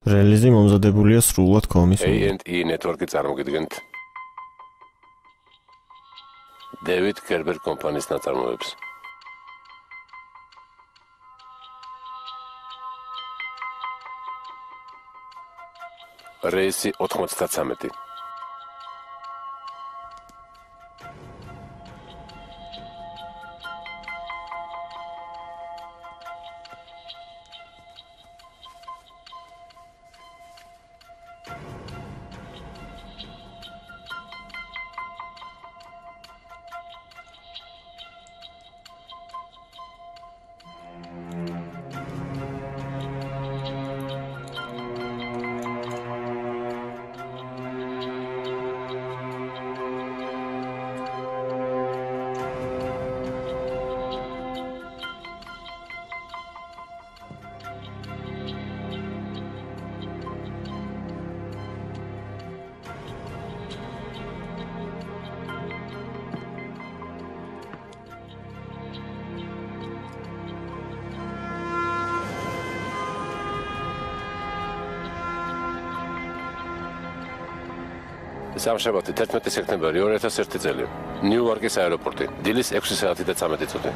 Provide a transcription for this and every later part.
რელიზი მომზადებულია სრულად კომის მიერ. A&E network-ი წარმოგიდგენთ David Kerber კომპანიის ნაწარმოებს. რეისი 93. სამშაბათი 11 სექტემბერი 2001 წელი. ნიუ-იორკის აეროპორტი. დილის 6 საათი და 13 წუთი.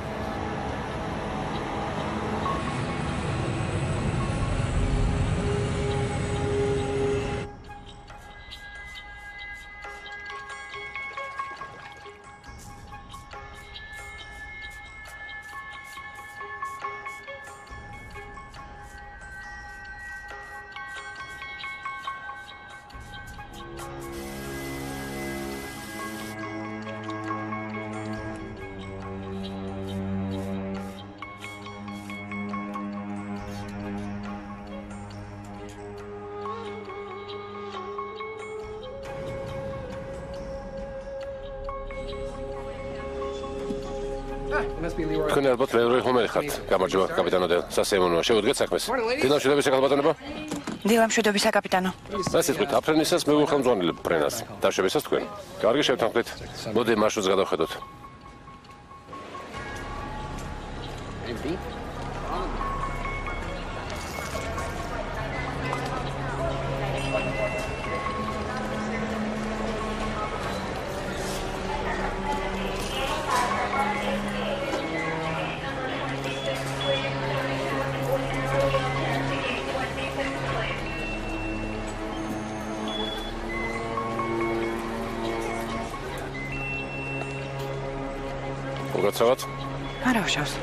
თქვენ ალბათ მეორე ხომერი ხართ. გამარჯობა, კაპიტანო დელ. სასიამოვნოა. შევუდგეთ საქმეს. დილამშვიდობის საკალბატონებო. დილამშვიდობის საკაპიტანო. სასიყვით, აფრენისას მე ვუხელმძღვანელებ ფრენას. დავშებისას თქვენ. კარგი შევთანხმდით. მოდი მარშრუტს გადავხედოთ. გაცავთ? არა ვშავს.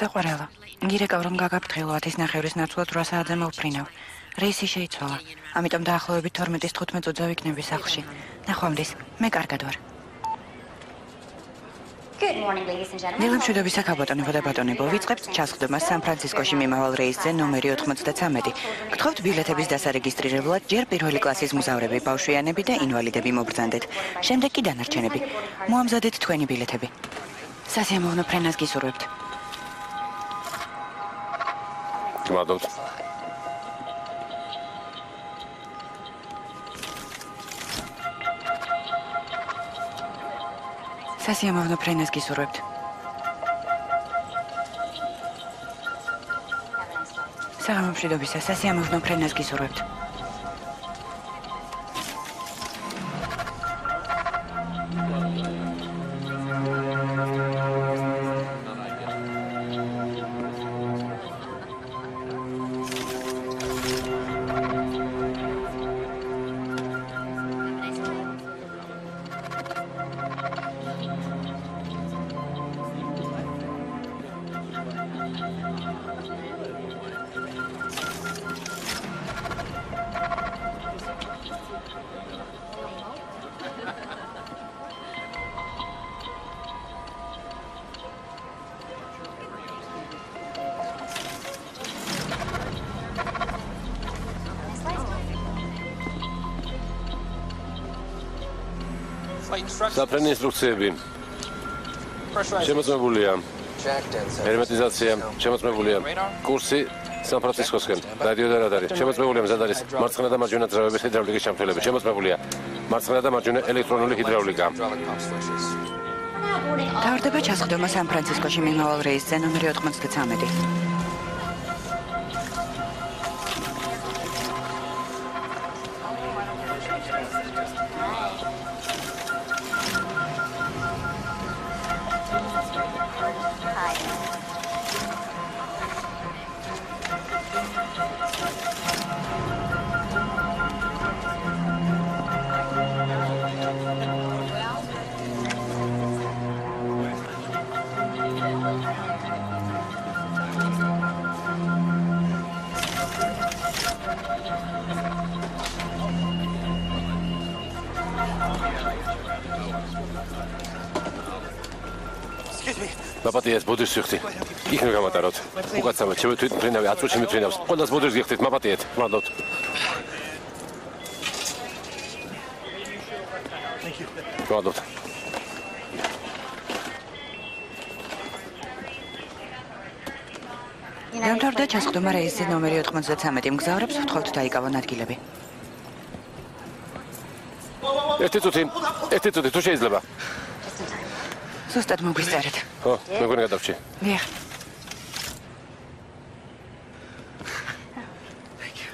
საყვარელო, გირეკავ რომ გაგაფრთხილოთ ის ნახევრის ნაცვლად 8 საათზე მოვფრინავ. რეისი შეიცვალა, ამიტომ დაახლოებით 12-ის 15 წუთზე ვიქნები სახლში. ნახვამდის, მე კარგად ვარ. მილამშვიდობის საკაბატონებო და ბატონებო, ვიწყებთ ჩასხდომას სან-ფრანცისკოში მიმავალ რეისზე ნომერი 93. გთხოვთ ბილეთების დასარეგისტრირებლად ჯერ პირველი კლასის მგზავრები, ბავშვიანები და ინვალიდები მობრძანდეთ. შემდეგ კი დანარჩენები. მოამზადეთ თქვენი ბილეთები. სასიამოვნო ფრენას გისურვებთ. გმადლობთ. სასიამოვნო ფრენას გისურვებთ. საღამომშვიდობისა, სასიამოვნო ფრენას გისურვებთ. საფრენი ინსტრუქციები შემოწმებულია. ჰერმეტიზაცია შემოწმებულია. კურსი სან-ფრანცისკოსკენ. რადიო და რადარი შემოწმებულია. მზად არის მარცხენა და მარჯვენა ძრავების ჰიდრავლიკის ჩამთვლელები. შემოწმებულია. მარცხენა და მარჯვენა ელექტრონული ჰიდრავლიკა. თავდება ჩასხდომა სან-ფრანცისკოში მიმავალ რეისზე ნომერი 93. მაპატიეს ბოდიშს ვიხდი. იქნებ გამატაროთ. უკაცრავად შევეთვით ფრენავი 10 წუთში მიფრენავს. ყველას ბოდიშს გიხდით მაპატიეთ. მადლობთ. მადლობთ. დამთავრდა ჩასხდომა რეისზე ნომერი 93. მგზავრებს ვთხოვთ დაიკავონ ადგილები. ერთი წუთი თუ შეიძლება. ზუსტად მოგვისწერეთ. ხო, მეგონი გადავრჩი. დიახ.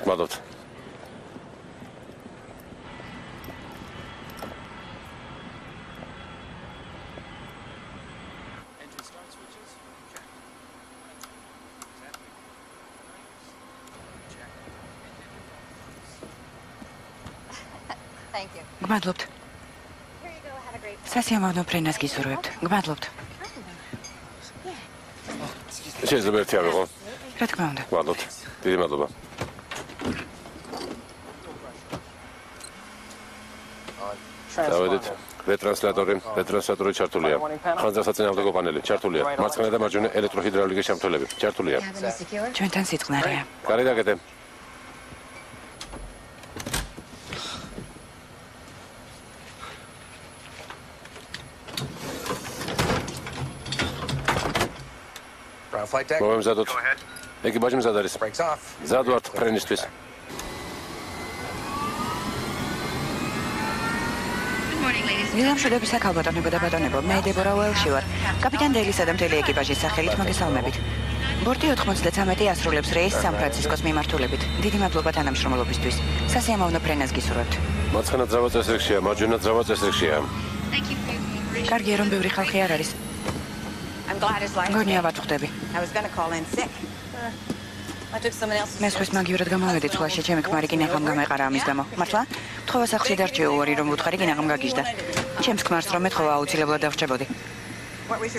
მადლობთ. გმადლობთ. სასიამოვნო ფრენას გისურვებთ. გმადლობთ. შეიძლება ერთი ავიღო. რა თქმა უნდა. მადლობთ. დიდი მადლობა. დავედით. რეტრანსლატორი ჩართულია. ხანძრასაწინააღმდეგო პანელი ჩართულია. მარცხენა და მარჯვენა ელექტროჰიდრავლიკის ჩამთვლელები ჩართულია. ჩვენთან სიწყნარია. კარი დაგეთე. მომემზადოთ. ეკიპაჟი მზად არის. მზად ვართ ფრენისთვის. მილამშვიდობის საკალბატონებო და ბატონებო, მე დებორა უელში ვარ. კაპიტან დეილისა და მთელი ეკიპაჟის სახელით მოგესალმებით. ბორტი 93 ასრულებს რეისს სან-ფრანცისკოს მიმართულებით. დიდი მადლობა თანამშრომლობისთვის. სასიამოვნო ფრენას გისურვებთ. მარცხენა ძრავა წესრიგშია, მარჯვენა ძრავა წესრიგშია. კარგია, რომ ბევრი ხალხი არ არის. გონია ვატყდები. მე სხვის მაგივრად გამოვედი ცვლაში, ჩემი ქმარი კინაღამ გამეყარა ამის გამო. მართლა? თხოვა სახლში დარჩეო უარი, რომ უთხარი კინაღამ გაგიჟდა. ჩემს ქმარს რომ ეთხოვა აუცილებლად დავრჩებოდი.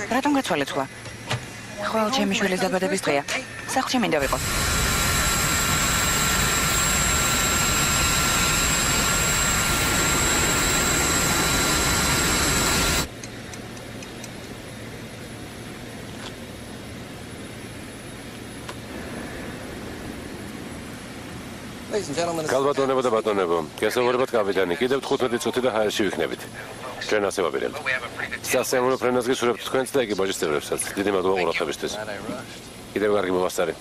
რატომ გაცვალე ცვლა? ხვალ ჩემი შვილის დაბადების დღეა. სახლში მინდა ვიყო. Kalbatonebo და ბატონებო, გესაუბრებათ კაპიტანი. კიდევ 15 წუთი და ჰაერში ვიქნებით. ჩვენ ასე ვაპირებთ. სასიამოვნო ფრენას გისურვებთ თქვენს და ეკიპაჟის წევრებსაც. დიდი მადლობა ყურადღებისთვის. კიდევ კარგი მომასწარე.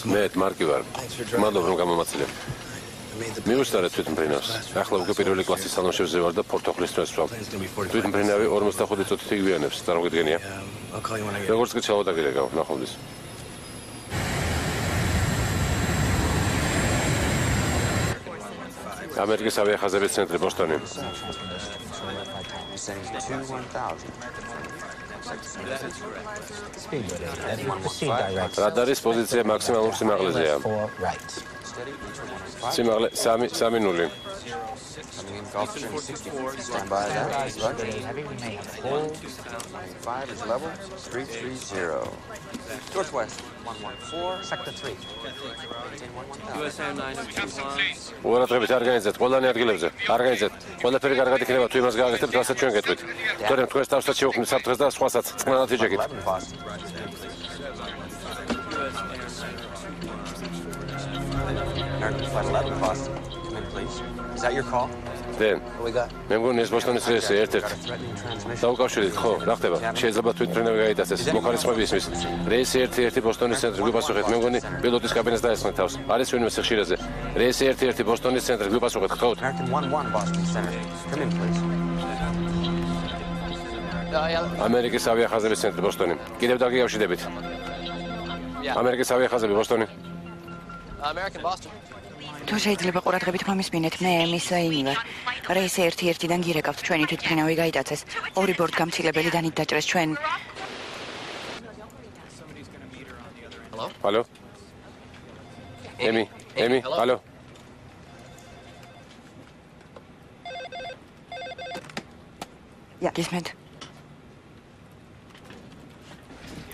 მე მარკი ვარ. მადლობა რომ გამომაცილებ. მიუსწარეთ თვითმფრინავს. ახლა უკვე პირველი კლასის სალონში ვზევარ და პორტოხლის დროს ვსვამ. თვითმფრინავი 45 წუთით იგვიანებს, წარმოგიდგენია? როგორც კი ჩავადაგირეკავ, ნახვამდის. ამერიკის ავიახაზების ცენტრი ბოსტონი. რადარის პოზიცია მაქსიმალურ სიმაღლეზეა. სიმაღლე 3-0. Stand by that. Heavy remain full. 5 is level. 330. Northwest 114. Sector 3. USA 921. უარადღებით არ გაიძეთ, ყველანი ადგილებზე. არ გაიძეთ. ყველაფერი კარგად იქნება თუ იმას გააკეთებთ, რასაც ჩვენ გეტყვით. თორემ თქვენს თავსაც შევქმნით საფრთხეს და სხვასაც წყნარად იჯეკით. American Flight 11 Boston. Come in, please. Is that your call? დენ. მე მგონი ეს ბოსტონის რეისი ერთ-ერთი. დაუკავშირეთ, ხო, რა ხდება? შეიძლება თვითმფრინავი გაიტაცეს. მოხარისხმები ისმის. რეისი 1-1 ბოსტონის ცენტრი გვიპასუხეთ. მე მგონი პილოტის კაბინეტს დაესხნეთ თავს. არის ვინმე სიხშირეზე. რეისი 1-1 ბოსტონის ცენტრი გვიპასუხეთ, გთხოვთ. American 11 Boston Center. Come in, please. ამერიკის ავიახაზების ცენტრი ბოსტონი. კიდევ დაგიავშიდებით. ამერიკის ავიახაზები ბოსტონი. American Boston. თუ შეიძლება ყურადღებით მომისმინეთ, მე ემისაინი ვარ. რეისი 1-1-დან გირეკავთ, ჩვენი თვითმფრინავი გაიტაცეს. ორი ბორტგამცილებელი დანით დაჭრეს ჩვენ. Алло. Emi, алло. გისმენთ?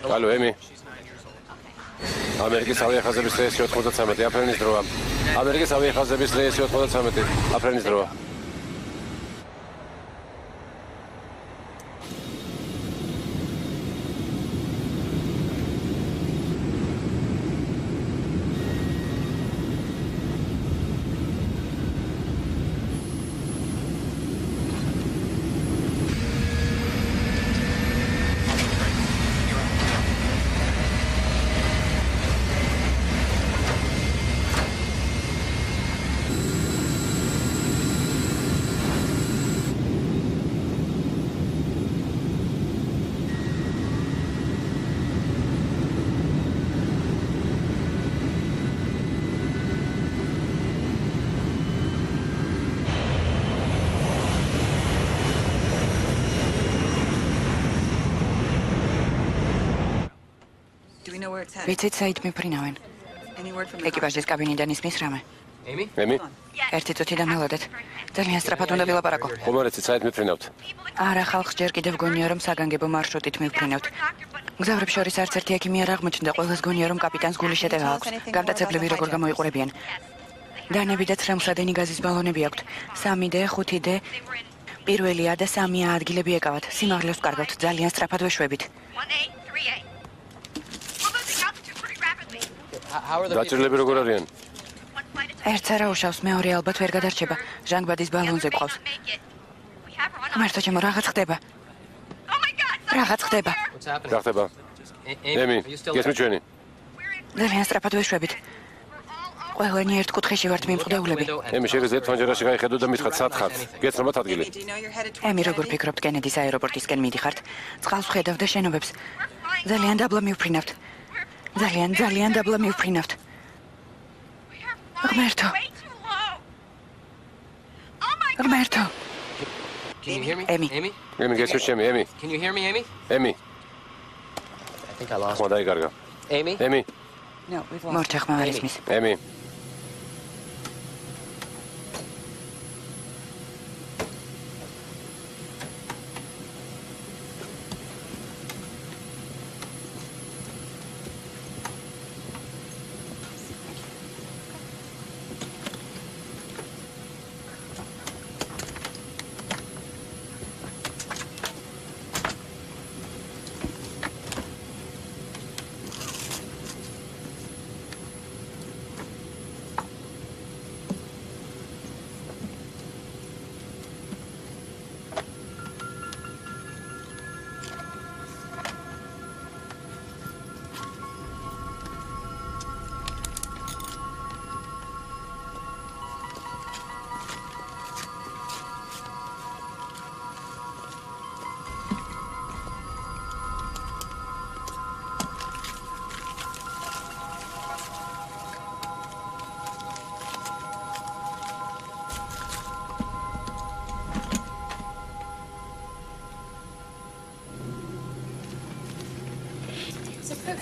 Алло, Emi. ამერიკის ავიახაზების რეისი 93 აფრენის დროა. ამერიკის ავიახაზების რეისი 93 აფრენის დროა. ვიცით საით მიფრინავენ. ეკიპაჟის კაბინიდან ისმის რამე. ემი? ერთი წუთი დამალოდეთ. ძალიან სწრაფად უნდა ვილაპარაკო. ხომ არ იცით საით მიფრინავთ? არა, ხალხს ჯერ კიდევ გონია რომ საგანგებო მარშრუტით მივფრინავთ. მგზავრებს შორის არც ერთი ექიმი არ აღმოჩნდა, ყველას გონია რომ კაპიტანს გულის შეტევა აქვს. გამტაცებლები როგორ გამოიყურებიან. დანები და ცრემლსადენი გაზის ბალონები აქვთ. 3D, 5D, პირველია და 3A ადგილები ეკავათ. სიმაღლეს ვკარგავთ, ძალიან სწრაფად ვეშვებით. დაჭრილები როგორ არიან? ერთს არა უშავს, მეორე ალბათ ვერ გადარჩება. ჟანგბადის ბალონზე ყავს. ღმერთო ჩემო, რაღაც ხდება. რაღაც ხდება. რა ხდება? ემი, გესმით ჩვენი? ძალიან სწრაფად ვეშვებით. ყველანი ერთ კუთხეში ვართ მიმყდეულები. ემი, შეგიძლიათ ფანჯარაში გაიხედო და მითხრათ სად ხართ? გეცნობათ ადგილი? ემი, როგორ ფიქრობთ, კენედის აეროპორტისკენ მიდიხართ? წყალს ვხედავ და შენობებს. ძალიან დაბლა მივფრინავთ. ძალიან დაბლა მივფრინავთ. ღმერთო. ღმერთო. ემი, გესმით ჩემი, ემი? Can you hear me, Amy? ემი. I think I lost. ხმა დაიკარგა. Amy? ემი, მორჩახმა არ ისმის. ემი.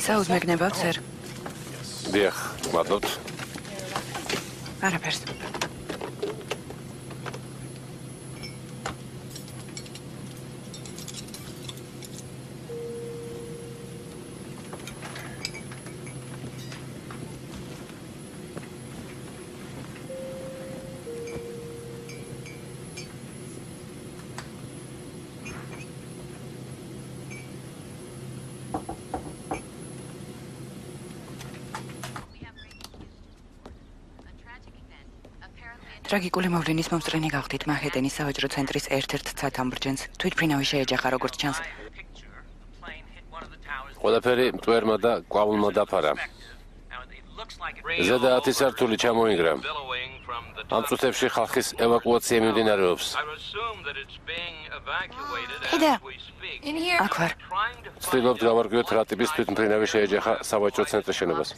საუზმეგნებავთ, სერ. დიახ, მადლობთ. არაფერს. ტრაგიკული მოვლენის მომწრენი გახდით მანჰეტენის სავაჭრო ცენტრის ერთ-ერთ ცათამბჯენს. თვითმფრინავი შეეჯახა, როგორც ჩანს. ყველაფერი მტვერმა და ყვავილმა დაფარა. ზედა 10 სართული ჩამოინგრა. ამ წუთებში ხალხის ევაკუაცია მიმდინარეობს. ხედა, აქ ვარ. ვცდილობთ გავარკვიოთ რა ტიპის თვითმფრინავი შეეჯახა სავაჭრო ცენტრის შენობას.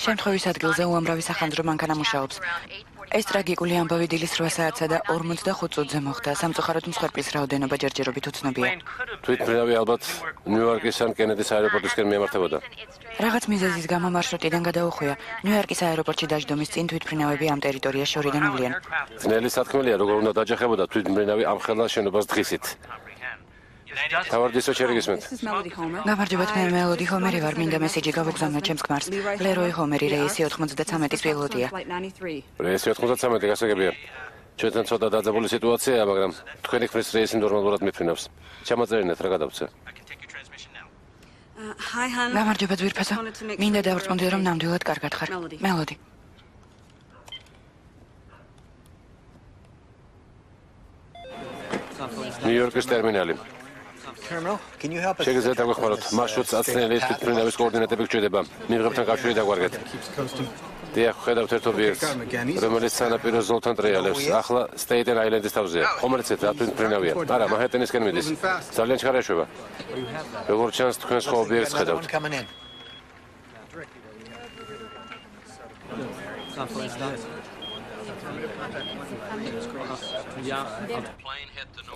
შემთხვევის ადგილზე უამრავი სახანძრო მანქანა მუშაობს. ეს ტრაგიკული ამბავი დილის 8 საათსა და 45 წუთზე მოხდა. სამწუხაროდ მსხვერპლის რაოდენობა ჯერჯერობით უცნობია. თვითმფრინავი ალბათ ნიუ-იორკის ან კენედის აეროპორტისკენ მიემართებოდა. რაღაც მიზეზის გამო მარშრუტიდან გადაუხვია. ნიუ-იორკის აეროპორტში დაждდომის წინ თვითმფრინავები ამ ტერიტორიას შორიდან უვლიან. ძნელი სათქმელია, როგორ უნდა დაჯახებოდა თვითმფრინავი ამ ხელა შენობას დღისით. თავარდისო შერიგისმენთ. გამარჯობათ, მე მელოდი ჰომერი ვარ, მინდა მესიჯი გავუგზავნოთ ჩემს ქმარს. ლეროი ჰომერი, რეისი 93-ის პილოტია. რეისი 93, გასაგებია. ჩვენთან ცოტა დაძაბული სიტუაციაა, მაგრამ თქვენი ქმრის რეისი ნორმალურად მიფრინავს. ჩამაწერინეთ, რა გადავწე. გამარჯობა, ძვირფასო. მინდა დავრწმუნდე, რომ ნამდვილად კარგად ხარ. მელოდი. ნიუ-იორკის ტერმინალი. შეგიძლიათ დაგვეხმაროთ მარშრუტს აცნელი თვითმფრინავის კოორდინატები გჭირდება. მიღებთან კავშირი დაგვარგეთ. დიახ, ხედავთ ერთ ობიექტს, რომელიც სანაპირო ზოლთან ტრიალებს. ახლა სტეიტენ აილენდის თავზეა. ხომერცეთ რა თვითმფრინავია. არა, მანჰეტენისკენ მიდის. ძალიან ჩქარა ეშვება. როგორც ჩანს, თქვენ სხვა ობიექტს ხედავთ.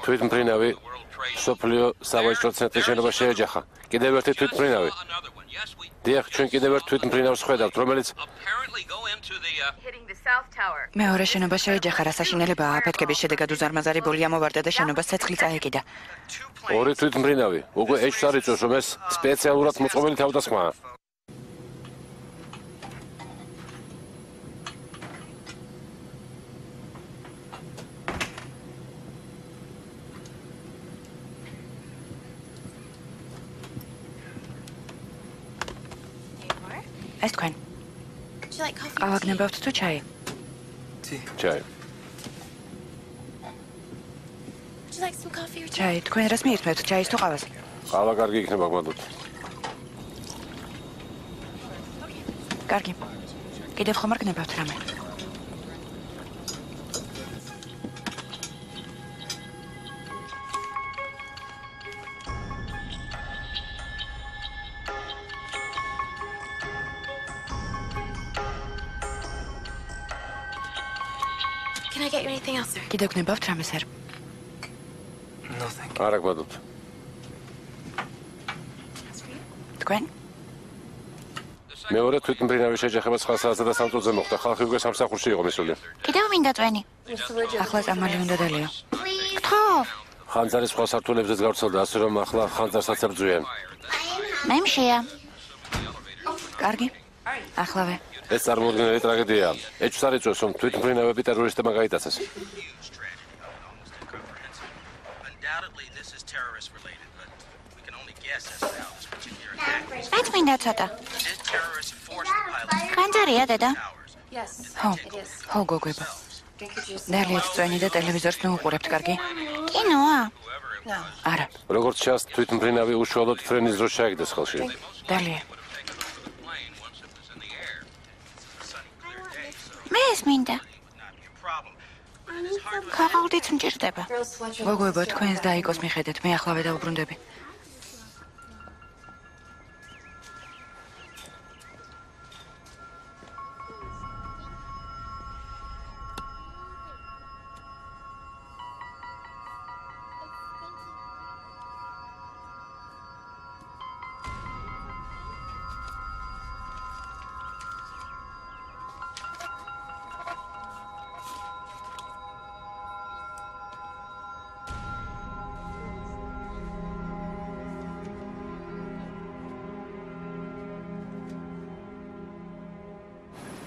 თვითმფრინავი სოფლიო სავაჭრო ცენტრის შენობას შეეჯახა. კიდევ ერთი თვითმფრინავი. დიახ, ჩვენ კიდევ ერთ თვითმფრინავს ხედავთ, რომელიც მეორე შენობა შეეჯახა, რა საშინელებაა. აფეთქების შედეგად უზარმაზარი ბოლი ამოვარდა და შენობას ცეცხლი წაეკიდა. ორი თვითმფრინავი. უკვე ეჭვს არ იწვევს, რომ ეს სპეციალურად მოწყობილი თავდასხმაა. ეს თქვენ. ყავა გნებავთ თუ ჩაი? ჩაი. ჩაი, თქვენ რას მიირთმევთ, ჩაის თუ ყავას? ყავა კარგი იქნება, გმადლობთ. კარგი. კიდევ ხომ არ გნებავთ რამე? კიდევ გნებავთ რამე, სერ? არა, გმადლობთ. თქვენ? მეორე თვითმფრინავის შეჯახება 9 საათსა და 3 წუთზე მოხდა. ხალხი უკვე სამსახურში იყო მისული. კიდევ მინდა წვენი. ახლა წამალი უნდა დალიო. გთხოვ. ხანძარი სხვა სართულებზეც გავრცელდა, ასე რომ ახლა ხანძარსაც ებძვიან. მე მშია. კარგი. ახლავე. ეს წარმოუდგენელი ტრაგედიაა. ეჭვს არ იწვევს, რომ თვითმფრინავები ტერორისტებმა გაიტაცეს. მეც მინდა ცოტა. ხანძარია, დედა? ხო, გოგოება. დალიეთ წვენი და ტელევიზორს ნუუყურებთ, კარგი? კინოა? არა. როგორც ჩანს, თვითმფრინავი უშუალოდ ფრენის დროს ჩაიგდეს ხელში. დალია. მე ეს მინდა. ქაღალდიც მჭირდება. გოგოება, თქვენს დაიკოს მიხედეთ, მე ახლავე დავუბრუნდები.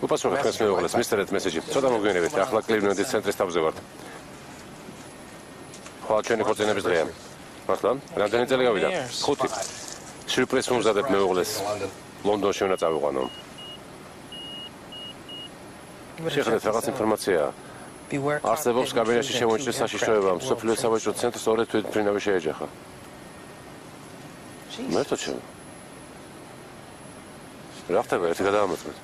უპასუხეთ თქვენს მეუღლეს, მისწერეთ მესეჯი. ცოტა მოგვიანებით, ახლა კლივლენდის ცენტრის თავზე ვართ. ხვალ ჩვენი ქორწინების დღეა. მართლა? რამდენი წელი გავიდა? 5. სიურპრიზს მომზადებ მეუღლეს. ლონდონში უნდა წავიყვანო. შეხედეთ რაღაც ინფორმაციაა. არსებობს კაბინეტში შემოჭრის საშიშროება, მსოფლიო საბაჟო ცენტრს სწორედ თვითმფრინავი შეეჯახა. მერტო ჩემ. რა ხდება ერთი გადაამოწმეთ.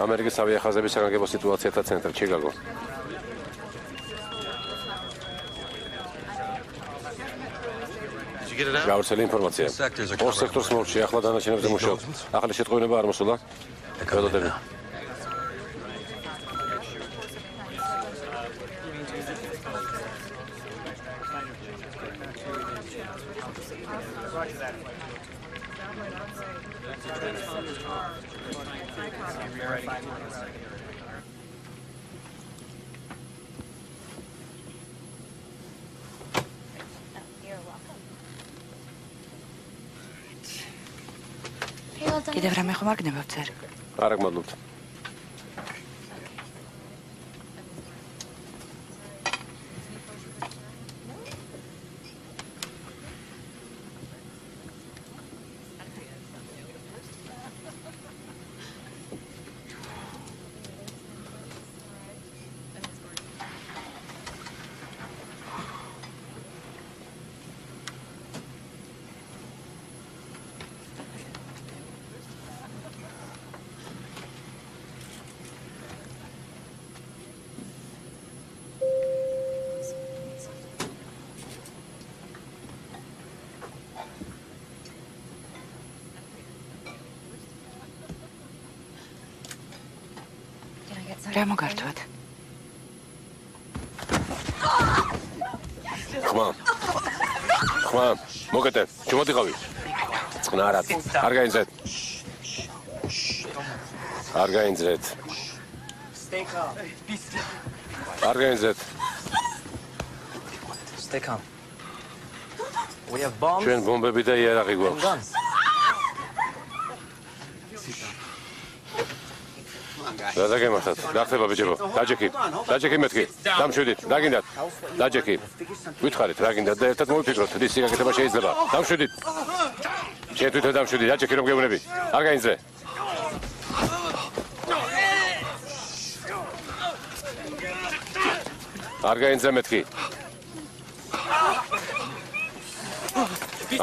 ამერიკის ავიახაზების საგანგებო სიტუაციათა ცენტრი, ჩიკაგო. გავრცელი ინფორმაცია. ორ სექტორს მოვჭი, ახლა დანარჩენებზე მუშაობ. ახალი შეტყობინება არ მოსულა? ველოდები. კიდევ რამე ხომ არ გნებავ წერ? არა გმადლობთ. რა მოგართვათ? ხმა, მოგეთე, ჩუმოდიყავი. წყნარად, არ გაინძრეთ. არ გაინძრეთ. არ გაინძრეთ. Stay calm. We have bombs. ჩვენ ბომბები და იარაღი გვაქვს. რა დაგემართათ? რა ხდება ბიჭებო? დაჯექი. დაჯექი მეთქი. დამშვიდით. რა გინდათ? დაჯექი. გითხარით რა გინდათ და ერთად მოვიფიქროთ. ის გაკეთება შეიძლება. დამშვიდით. შენ თვითონ დამშვიდი. დაჯექი რომ გეუბნები. არ გაინძრე. არ გაინძრე მეთქი.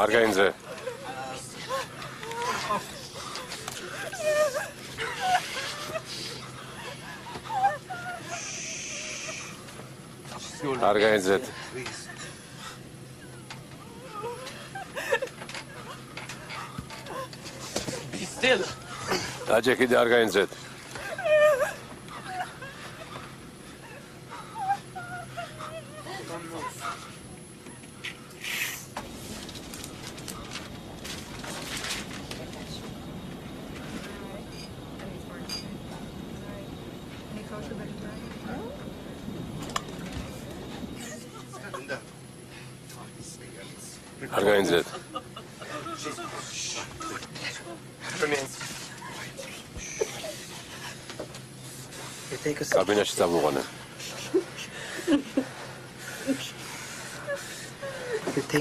არ გაინძრე. არ გაინძრეთ. დაჯექი და არ გაინძრეთ. არ გაინძრეთ. კაბინეტში წავიყვანე.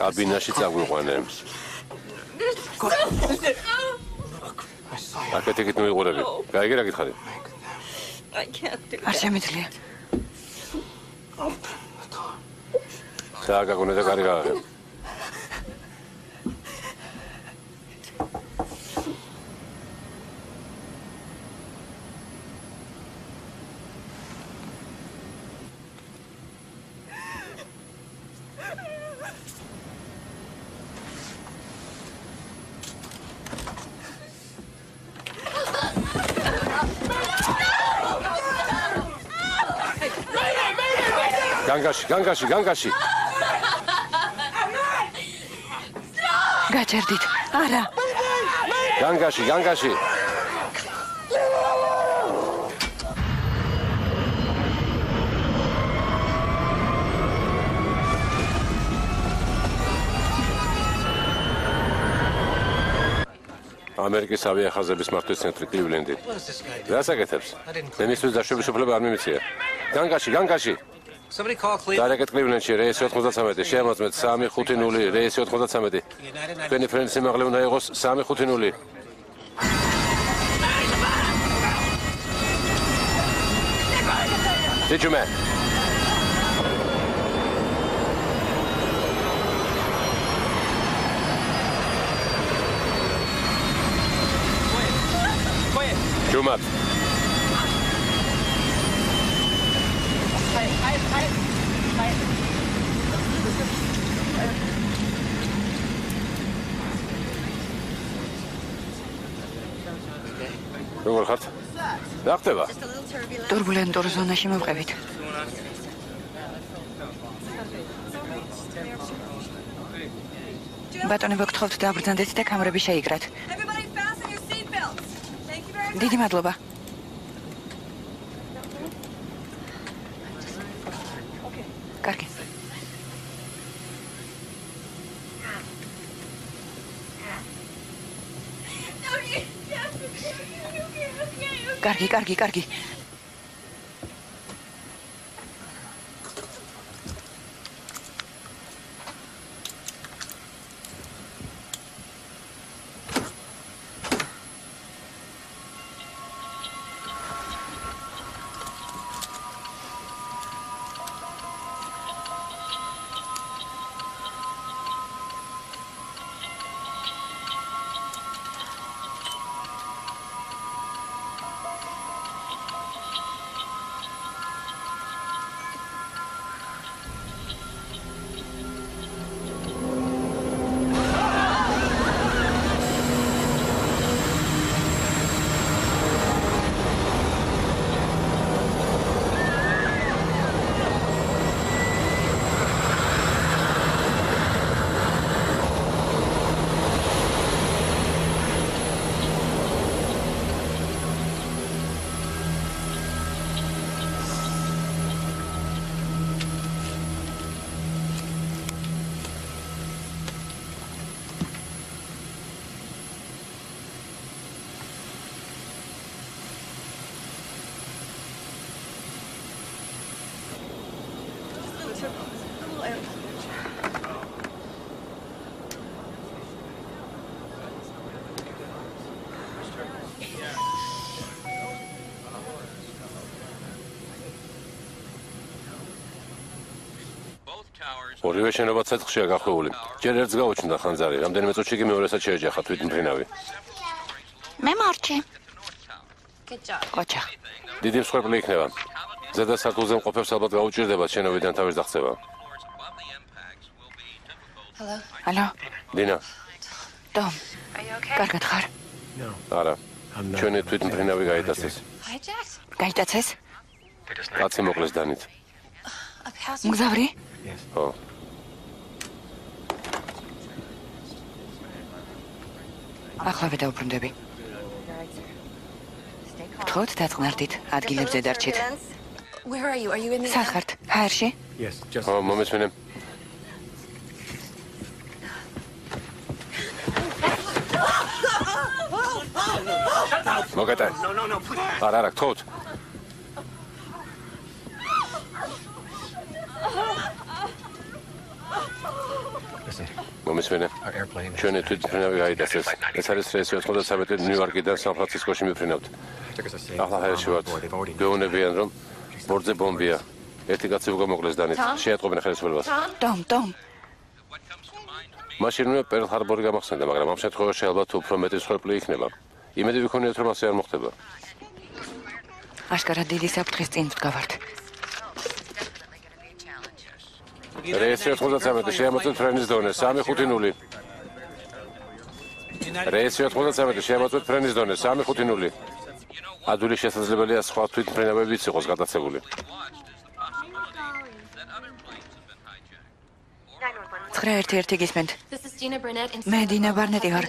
კაბინეტში წავიყვანე. აკეთებით მოიყურები. გაიგე რა გითხარი? არ შემიძლია. ხა გაგონე და კარი გააღებ. განგაში. გაჩერდით. არა. განგაში. ამერიკის ავიახაზების მართვის ცენტრი კლივლენდი. რას აკეთებს? მე მისთვის დაშვების უფლება არ მიმეცია. განგაში. დარეკეთ კლივლენდში რეისი 93 შემოწმეთ 350 რეისი 93. თქვენი ფრენის სიმაღლე უნდა იყოს 350. Did Jumat. როგორ ხართ? რა ხდება? ტურბულენტურ ზონაში მოვყევით. ბატონებო, გთხოვთ დააბრძანდეთ და კამერები შეიგრათ. დიდი მადლობა. კარგი. კარგი. ორივე შენობა ცეცხლშია გახვეული. ჯერ ერთს გაუჩნდა ხანძარი, რამდენიმე წუთში კი მეორესაც შეეჯახა თვითმფრინავი. მე მორჩი. კოჩა. დიდი მსხვერპლი იქნება. ზედა სართულზე მყოფებს ალბათ გაუჭირდებათ შენობიდან თავის დახცევა. ალო. დინა. დომ. კარგად ხარ? არა. ჩვენი თვითმფრინავი გაიტაცეს. გაიტაცეს? კაცი მოკლეს დანით. მგზავრი? ხო. ახლა დავბრუნდები. გთხოვთ დაწყნარდით, ადგილებზე დარჩით. სად ხართ? ჰაერში? ხო, მომესმინე. მოგეტე. არა, გთხოვთ. მომისმენე. ჩვენი თვითმფრინავი გაიტაცეს. ეს არის რეისი 93 ნიუ-იორკიდან სან-ფრანცისკოში მიფრინავთ. ახლა ჰაერში ვართ. გვეუბნებიან, რომ ბორტზე ბომბია. ერთი კაცი უკვე მოკლეს დანით. შეატყობენ ხელისუფლებას. დომ. მაშინვე პერლ-ჰარბორი გამახსენდა, მაგრამ ამ შემთხვევაში ალბათ უფრო მეტი მსხვერპლი იქნება. იმედი ვიქონიათ, რომ ასე არ მოხდება. აშკარად დიდი საფრთხის წინ ვდგავართ. რეისი 93 შეამოწმეთ ფრენის დონე 350. რეისი 93 შეამოწმეთ ფრენის დონე 350. ადვილი შესაძლებელია სხვა თვითმფრინავებიც იყოს გატაცებული. 911 გისმენთ. მე დინა ბარნეტი ვარ.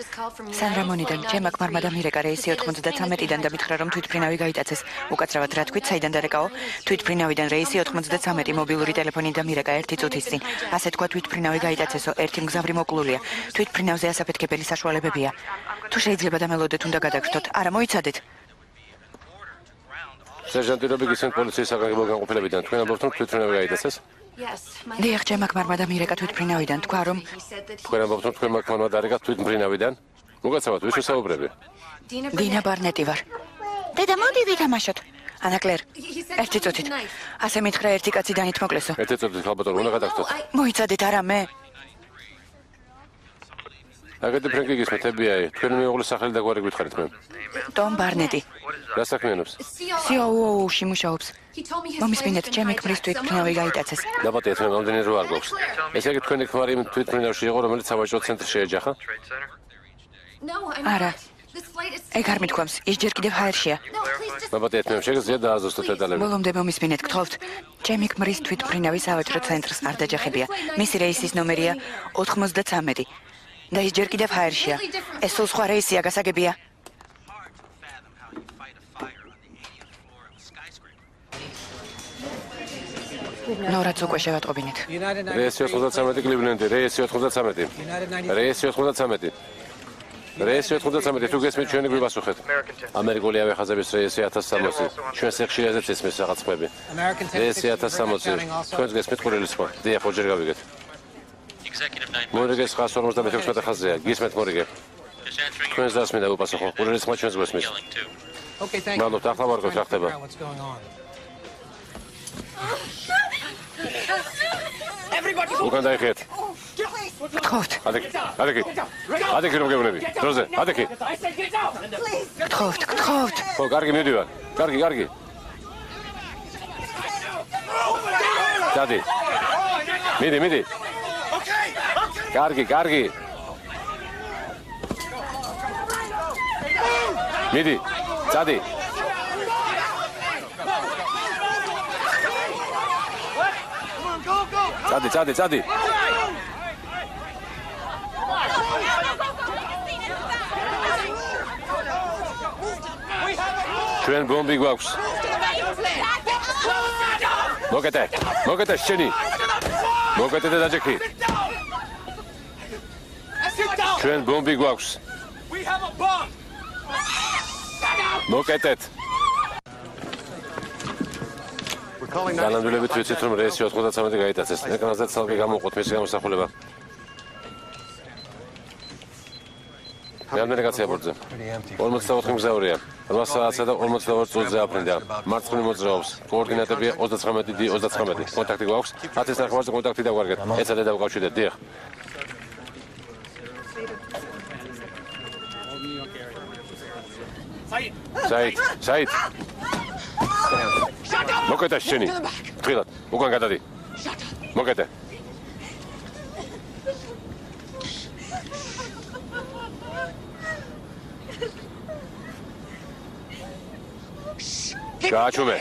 სან რამონიდან ჩემ აკმარმა და მირეკა რეისი 93-დან და მითხრა რომ თვითმფრინავი გაიტაცეს. უკაცრავად რა თქვით, საიდან დარეკაო? თვითმფრინავიდან რეისი 93 მობილური ტელეფონი და მირეკა 1 წუთის წინ. ასე თქვა თვითმფრინავი გაიტაცესო, ერთი მგზავრი მოკლულია. თვითმფრინავზე ასაფეთქებელი საშუალებებია. თუ შეიძლება დამელოდეთ უნდა გადაგხდოთ. არა, მოიცადეთ. სერჟანტი რობი გისმენთ პოლიციის საგანგებო განყოფილებიდან. თქვენ ამბობთ, რომ თვითმფრინავი გაიტაცეს? დიახ, ჩემ მართმა მიერეკა თვითმფრინავიდან თქვა, რომ თქვენ ამბობთ, რომ თქვენ მართმა დარეკა თვითმფრინავიდან? მოგაცავთ, ვის ვისაუბრები? დინა ბარნეტი ვარ. დედა, მოდი ვითამაშოთ. ანა კლერ, ერთი წუთით. ასე მითხრა ერთი კაცი დანით მოკლესო. ერთი წუთით ალბათ უნდა გადაგხდოთ. მოიცადეთ, არა მე. აგეთ ფრენკი გისმენთ FBI. თქვენი მეუღლის სახელი და გვარი გითხარით მე. ტომ ბარნეტი. რა საქმიანობს? COO-ში მუშაობს. მომისმინეთ, ჩემი ქმრის თვითმფრინავი გაიტაცეს. დაბატეთ, მე მომდენი რო არ გვაქვს. ესე იგი თქვენი ქმარი თვითმფრინავში იყო, რომელიც სავაჭრო ცენტრში შეეჯახა? არა. ეგ არ მithქვამს, ის ჯერ კიდევ ჰაერშია. დაბატეთ, მე შეგიძლიათ დააზუსტოთ დეტალები. ბოლომდე მომისმინეთ, გთხოვთ. ჩემი ქმრის თვითმფრინავი სავაჭრო ცენტრს არ დაჯახებია. მისი რეისის ნომერია 93. და ის ჯერ კიდევ ჰაერშია. ეს სულ სხვა რეისია, გასაგებია. ნორაც უკვე შევატყობინეთ. რეისი 93 კლივლენდი, რეისი 93. რეისი 93. რეისი 93 თუ გესმით ჩვენი გვიპასუხეთ. ამერიკული ავიახაზების რეისი 1060. ჩვენ სეხშირიაზეც ისმის რაღაც ხმები. რეისი 1060. თქვენს გესმით ყურელი სხვა. დიახ, ოჯერ გავიგეთ. მორიგეს 156 ხაზია. გისმენთ მორიგე. თქვენს დასმინდა უპასუხო. ყურელი სხვა ჩვენს გესმის. მადლობთ, ახლა ვარგოთ რა ხდება. უკან დაიხეთ. გთხოვთ. ადექი რომ გეუბნები. დროზე, ადექი. გთხოვთ. ხო, კარგი მივდივარ. კარგი. დადი. მიდი. კარგი. მიდი. დადი. წადი. ჩვენ ბომბი გვაქვს. მოკეთე შენი. მოკეთე და დაჯექი. ჩვენ ბომბი გვაქვს. მოკეთეთ. განამდვილებით ვიცით, რომ რეისი 93 გაიტაცეს. ეკრანზე ცალკე გამოყვოთ მისი გამოსახულება. რამდენი კაცია ბორტზე? 44 მგზავრია. 8 საათსა და 42 წუთზე აფრინდა. მარცხნივ მოძრაობს. კოორდინატებია 39D39. კონტაქტი გვაქვს. 10-ის ნახევარზე კონტაქტი დავარგეთ. ეცადე დავკავშირდეთ. დიახ. საით. მოკეთე შენი. ფრთხილად. უკან გადადი. მოკეთე. გააჩუმე.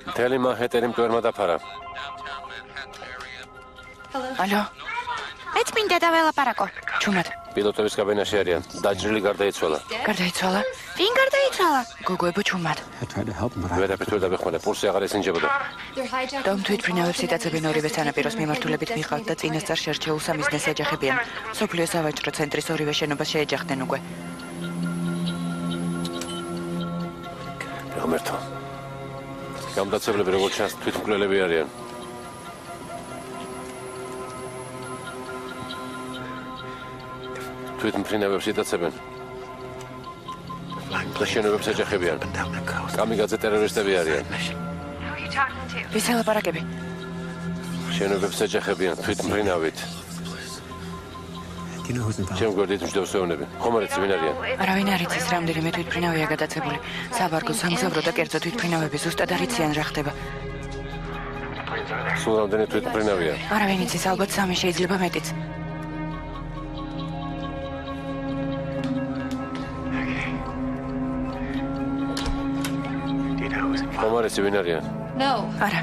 მთელი მანჰეტენი მტვერმა დაფარა. ალო. მეც მინდა დაველაპარაკო. ჩუმად. პილოტების კაბინაში არიან. დაჭრილი გარდაიცვალა. გარდაიცვალა? ვინ გარდაიცვალა? გოგოებო ჩუმად. ვერაფერს დავეხმარე. პულსი აღარ ისინჯებოდა. დომ თვითმფრინავებს იტაცებენ ორივე სანაპიროს მიმართულებით მიყავთ და წინასწარ შერჩეულ სამიზნეს ეჯახებიან. სოფლიო სავაჭრო ცენტრის ორივე შენობას შეეჯახდნენ უკვე. გამერთო. გამდაცებლები როგორც ჩანს თვითმკვლელები არიან. თვითმფრინავებს იტაცებენ. და შენობებს ეჯახებიან. კამიგაძე ტერორისტები არიან. ვის ელაპარაკები? შენობებს ეჯახებიან თვითმფრინავით. ჩემ გვერდით მჯდობს ეუბნები. ხომ არ იცი ვინ არიან? არავინ არ იცის, რამდენიმე თვითმფრინავია გადაცებული. საბარგო, სამგზავრო და კერძო თვითმფრინავები ზუსტად არ იციან რა ხდება. სულ რამდენი თვითმფრინავია? არავინ იცის, ალბათ 3 შეიძლება მეტიც. ხომ არ იცი ვინ არიან? არა.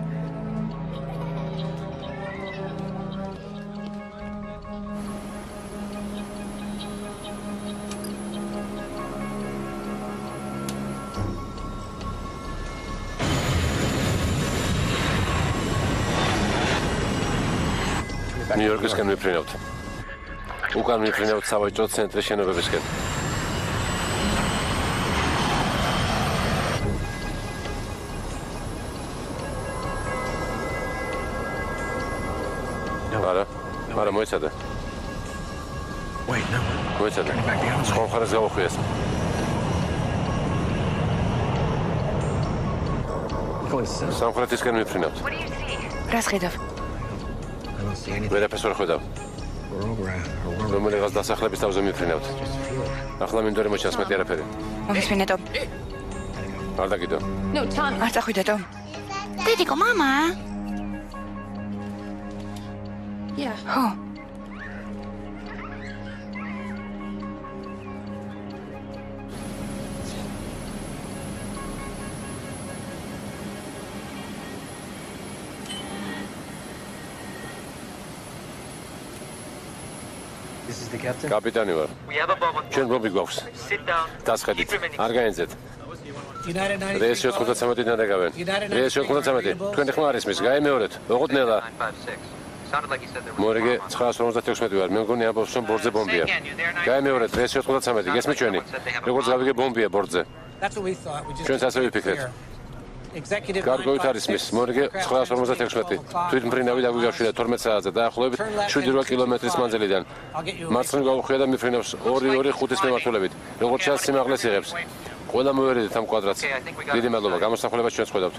ნიუ-იორკისკენ მიფრინავთ. უკან მიფრინავთ სავაჭრო ცენტრის შენობებისკენ. არა, მოიცადე. მოიცადე. სხვა მხარეს გავუხვიეს. სამხრეთისკენ მიფრინავთ. რას ხედავ? ვერაფერს ვერ ხედავ. რომელიღაც დასახლების თავზე მიფრინავთ. ახლა მინდორე მოჩანს მეტი არაფერი. მომისმინე ტომ. არ დაგიდო. არ წახვიდე ტომ. დედიკო, მამა. ხო. კაპიტანი ვარ. ჩვენ ბომბი გვაქვს. დასხედით. არ გაენძეთ. რეისი 93-დან ეკავენ. რეისი 93. თქვენ ხმა არის მის გაემეორეთ. ოღონდ ნელა. მორიგე 956 ვარ. მე მგონი ამბობს რომ ბორძე ბომბია. გაემეორეთ რეისი 93. გესმით ჩვენი? როგორც გავიგე ბომბია ბორძე. ჩვენც ასე ვიფიქრეთ. გარკვევით არის მის მორიგე 956. თვითმფრინავი დაგვიგავშიდა 12 საათზე დაახლოებით 7-8 კილომეტრის მანძილიდან. მარცხნივ გავუხვია და მიფრინავს 2-2-5-ის მიმართულებით. როგორც ჩანს სიმაღლეს იღებს. ყველა მოვერიდეთ ამ კვადრატს. დიდი მადლობა, გამოსახულებას ჩვენს ხედავთ.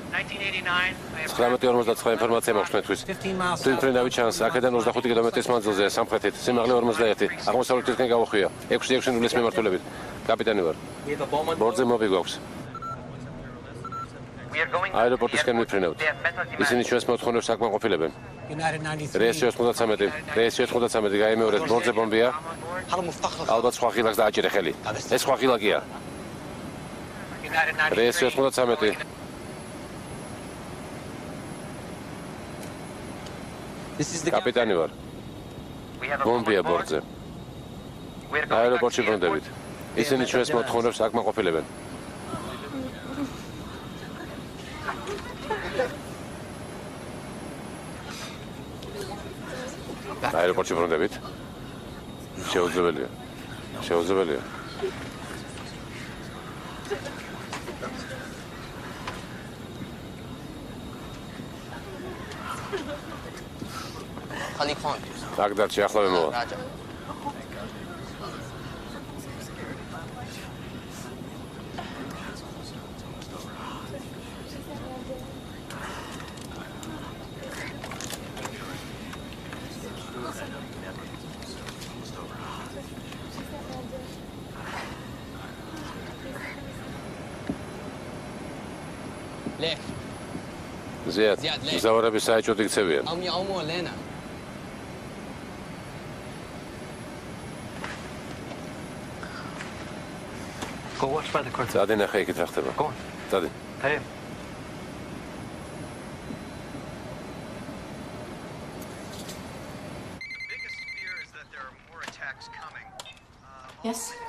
19:59 ინფორმაცია მაქვს თქვენთვის. თვითმფრინავი ჩანს აქედან 25 კილომეტრის მანძილზე სამხრეთით, სიმაღლე 51, აღმოსავლეთისკენ გავუხვია 6-6 ნულის მიმართულებით. კაპიტანი ვარ. ბორძე მობი გვაქვს. აეროპორტისკენ მიფრინავთ. ისინი ჩვენს მოთხოვნებს აკმაყოფილებენ. რეისი 93, რეისი 93 გაემეორეთ ბორძე ბომბია. ალბათ სხვა ხილაკს დააჭირე ხელი. ეს სხვა ხილაკია. რეისი 93. კაპიტანი ვარ. ბომბია ბორძე. აეროპორტში ბრუნდებით. ისინი ჩვენს მოთხოვნებს აკმაყოფილებენ. აეროპორტში ბრუნდებით. შეუძლებელია. შეუძლებელია. აქ დარჩი, ახლა ვემოვა. ზიად, მგზავრები საეჭვოდ იქცევიან. წადი ნახე იქით რა ხდება. წადი.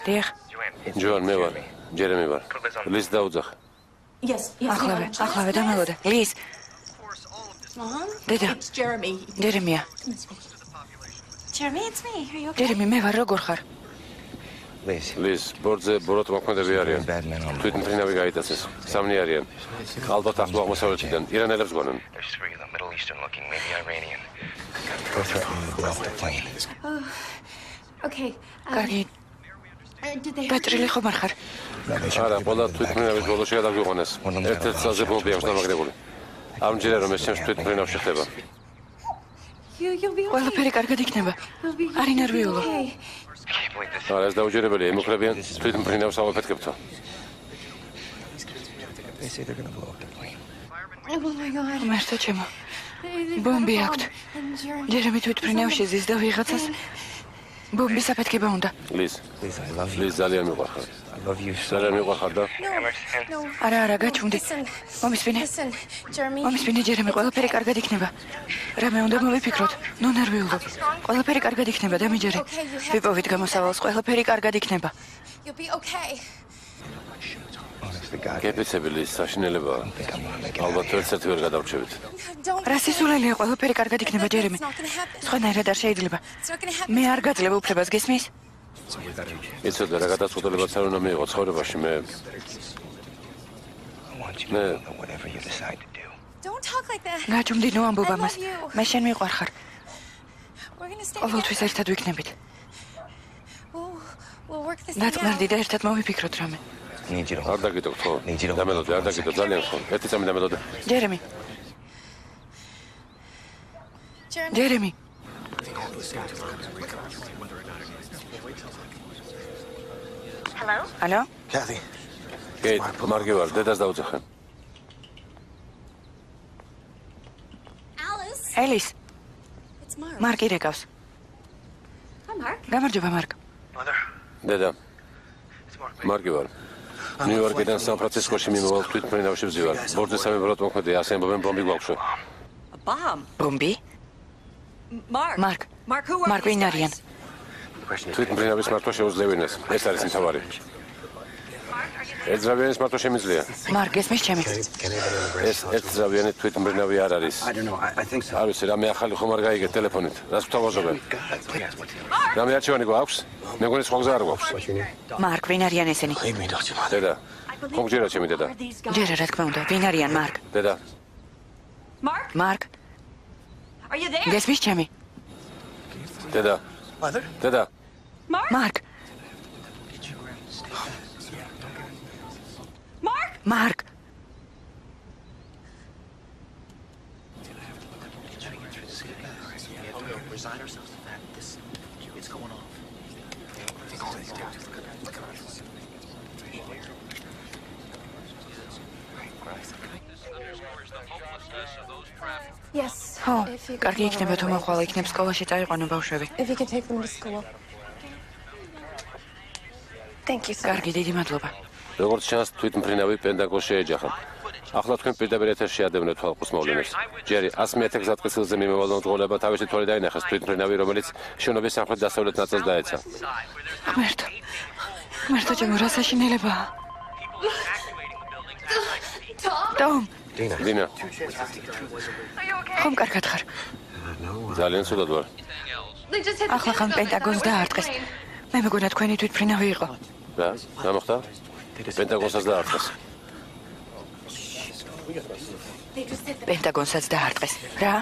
დიახ. ჯოან, მე ვარ. ჯერემი ვარ. ლის დაუძახ. ახლავე დამელოდე. ლის. დედა. ჯერემია. ჯერემი, მე ვარ, როგორ ხარ? ლის, ბორძე ბოროტ მოქმედები არიან. თვითმფრინავი გაიტაცეს. სამნი არიან. ალბათ ახლო აღმოსავლეთიდან. ირანელებს გონან. კარგი. გაჭრილი ხომ არ ხარ? არა, ყველა თვითმფრინავის ბოლოში გადაგვიყვანეს. ერთ-ერთ წელზე ბომბი აქვს დამაგრებული. არ მჯერა რომ ეს ჩემს თვითმფრინავში ხდება. ყველაფერი კარგად იქნება. არ ინერვიულო. არა, ეს დაუჯერებელია, ემუქრებიან თვითმფრინავს ავაფეთქებთო. მერტო ჩემო. ბომბი აქვთ. ჯერემი თვითმფრინავში ზის და ვიღაცას ბომბის აფეთქება უნდა. ლის, ძალიან მიყვარხარ. ძალიან მიყვარხარ და არა, გაჩვენდი. მომისმინე, ჯერემი, ყველაფერი კარგად იქნება. რამე უნდა მოვიფიქროთ. ნუ ნერვიულობ. ყველაფერი კარგად იქნება, დამიჯერე. ვიპოვით გამოსავალს, ყველაფერი კარგად იქნება. გეფიცებელი საშინელებაა. ალბათ ერთ-ერთი ვერ გადავრჩევით. რა სისულელეა, ყველაფერი კარგად იქნება, ჯერემი. სხვანაირად არ შეიძლება. მე არ გაძლევ უფლებას, გესმის? იცოდე, რა გადაწყვეტილებაც არ უნდა მიიღო ცხოვრებაში, მე გაჯუმდინო ამბობ ამას. მე შენ მიყვარ ხარ. ყოველთვის ერთად ვიქნებით. დათმარდი და ერთად მოვიფიქროთ რამე. არ დაგიდო ხო? დამელოდე, არ დაგიდო, ძალიან ხო. ერთი წამი დამელოდე. ჯერემი. ჯერემი. Hello? Kathy. კეით, მარგი ვარ, დედას დაუძახე. ელის. მარკი რეკავს. გამარჯობა, მარკ. დედა. მარგი ვარ. ნიუ-იორკიდან სან-ფრანცისკოში მიმოვალ თვითმფრინავში ვზივარ. ბორტზე სამებროთ მოქმედი, ასე ამბობენ ბომბი გვაქვს. ბომბი? მარკ. მარკ ვინ არიან? თვითმფრინავის მართვა შეუძლებელია. ეს არის მთავარი. ერთზრავიანის მართვა შემიძლია. მარკ, ესმის ჩემი. ეს ერთზრავიანი თვითმფრინავი არ არის. არ ვიცი, რამე ახალი ხომ არ გაიგეთ ტელეფონით. რას გვთავაზობენ? რამე არჩევანი გვაქვს? მე მგონი სხვა გზა არ გვაქვს. მარკ, ვინ არიან ესენი? დედა. ხომ გჯერა ჩემი დედა? ჯერა, რა თქმა უნდა, ვინ არიან, მარკ? დედა. მარკ. გესმის ჩემი? დედა. დედა. მარკ. მარკ. ხო, კარგი იქნება თუ მოხვალ იქნებ სკოლაში წაიყვანო ბავშვები. კარგი, დიდი მადლობა. როგორც ჩანს, თვითმფრინავი პენტაგონში შეეჯახა. ახლა თქვენ პირდაპირ ეთერში ადევნებთ ხალხის მოვლენებს. ჯერი 100 გზატკეცილზე მიმოვალ მოძღვრება თავისი თვალი დაინახეს თვითმფრინავი, რომელიც შენობის სამხრეთ-დასავლეთ ნაწილს დაეცა. ღმერთო, ჩემო, რა საშინელებაა. ტომ. დინა. ხომ კარგად ხარ? ძალიან ცუდად ვარ. ახლა ხან პენტაგონს დაარტყეს. მე მეგონა თქვენი თვითმფრინავი იყო. რა? რა მოხდა? პენტაგონსაც დაარტყეს. პენტაგონსაც დაარტყეს. რა?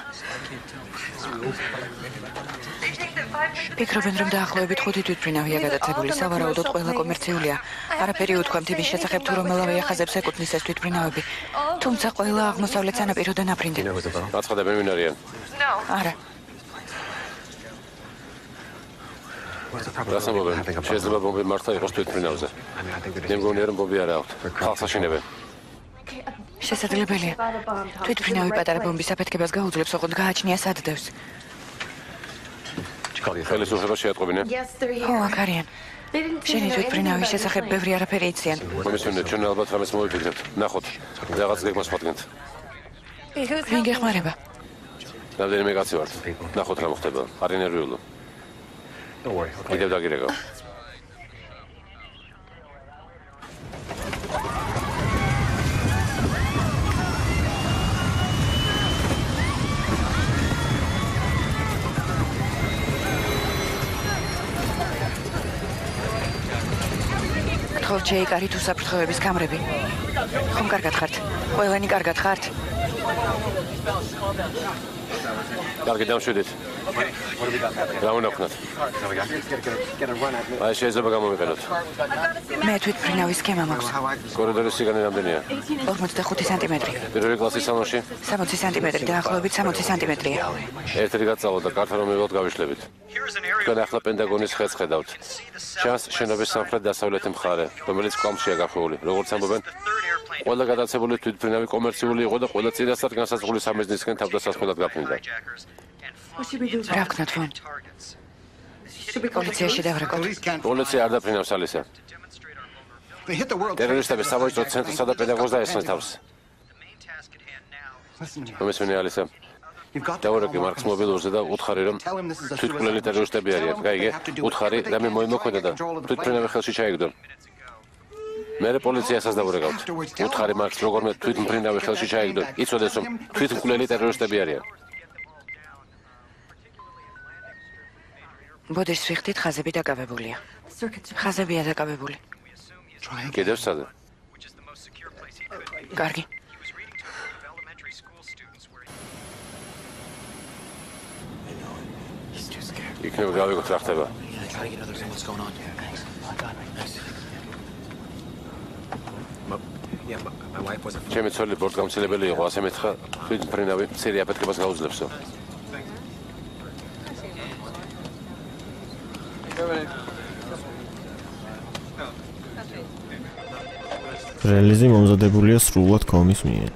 ფიქრობენ, რომ დაახლოებით 5 თვითმფრინავია გადაცებული, სავარაუდოდ ყველა კომერციულია. არაფერი უთქვამთ იმის შესახებ, თუ რომელავე ახაზებს ეკუთვნის ეს თვითმფრინავები. თუმცა ყველა აღმოსავლეთ სანაპიროდან აფრინდნენ. აცხადებენ ვინ არიან? არა. რას ამბობენ? შეიძლება ბომბი მართლა იყოს თვითმფრინავზე. მე მგონია, რომ ბომბი არ აქვთ. ხალხს აშინებენ. შესაძლებელია. თვითმფრინავი პატარა ბომბის აფეთქებას გაუძლებს, ოღონდ გააჩნია სად დევს. ხელისუფლება შეატყობინე? ხო, აქ არიან. შენი თვითმფრინავის შესახებ ბევრი არაფერი იციან. მომისმენთ, ჩვენ ალბათ რამეს მოვიფიქრებთ. ნახოთ, რაღაც გეგმას ვადგენთ. ვინ გეხმარება? რამდენიმე კაცი ვართ. ნახოთ რა მოხდება. არ ინერვიულო. კიდევ დაგირეკავ. ხო, შეიკარი თუ საფრთხეების კამრები. ხომ კარგად ხართ? ყველანი კარგად ხართ? კარგი, დამშვიდეთ. რა უნდა ვქნათ? აი, შეიძლება გამოვიყენოთ. მე თვითმფრინავის სქემა მაქვს. კორიდორის სიგანე რამდენია? 45 სანტიმეტრი. პირველი კლასის სალონში? 60 სანტიმეტრი, დაახლოებით 60 სანტიმეტრია. ერთ-ერთი გაწავო და კარტა რომ მივიღოთ გავიშლებით. თქვენ ახლა პენტაგონის ხედს ხედავთ. ჩანს შენობის სამხრეთ-დასავლეთი მხარე, რომელიც კვალმშია გახვეული. როგორც ამბობენ, ყველა გადაცებული თვითმფრინავი კომერციული იყო და ყველა წინასწარ განსაზღვრული სამიზნისკენ თავდასასხმელად გაფრინდა. რა ვქნათ ვონ? პოლიციაში დავრეკოთ. პოლიცია არ დაფრინავს ალისა. ტერორისტები სავაჭრო ცენტრსა და პენტაგონს დაესხნენ თავს. მომისმენი ალისა. დავარეკე მარკს მობილურზე და უთხარი, რომ თვითმკვლელი ტერორისტები არიან. გაიგე? უთხარი, რამე მოიმოქმედა და თვითმფრინავი ხელში ჩაიგდო. მერე პოლიციასაც დავურეკავთ. უთხარი მაგს როგორმე თვითმფრინავი ხელში ჩაიგდო. იცოდეს რომ თვითმკვლელი ტერორისტები არიან. ბოდიშს ვიხდით, ხაზები დაკავებულია. ხაზებია დაკავებული. კიდევ სადა? კარგი. იქნება გავიგოთ რა ხდება. ჩემი ცოლი ბორტგამცილებელი იყო, ასე მეთქა თვითმფრინავი მცირე აფეთქებას გაუძლებსო. რელიზი მომზადებულია სრულად კომის მიერ.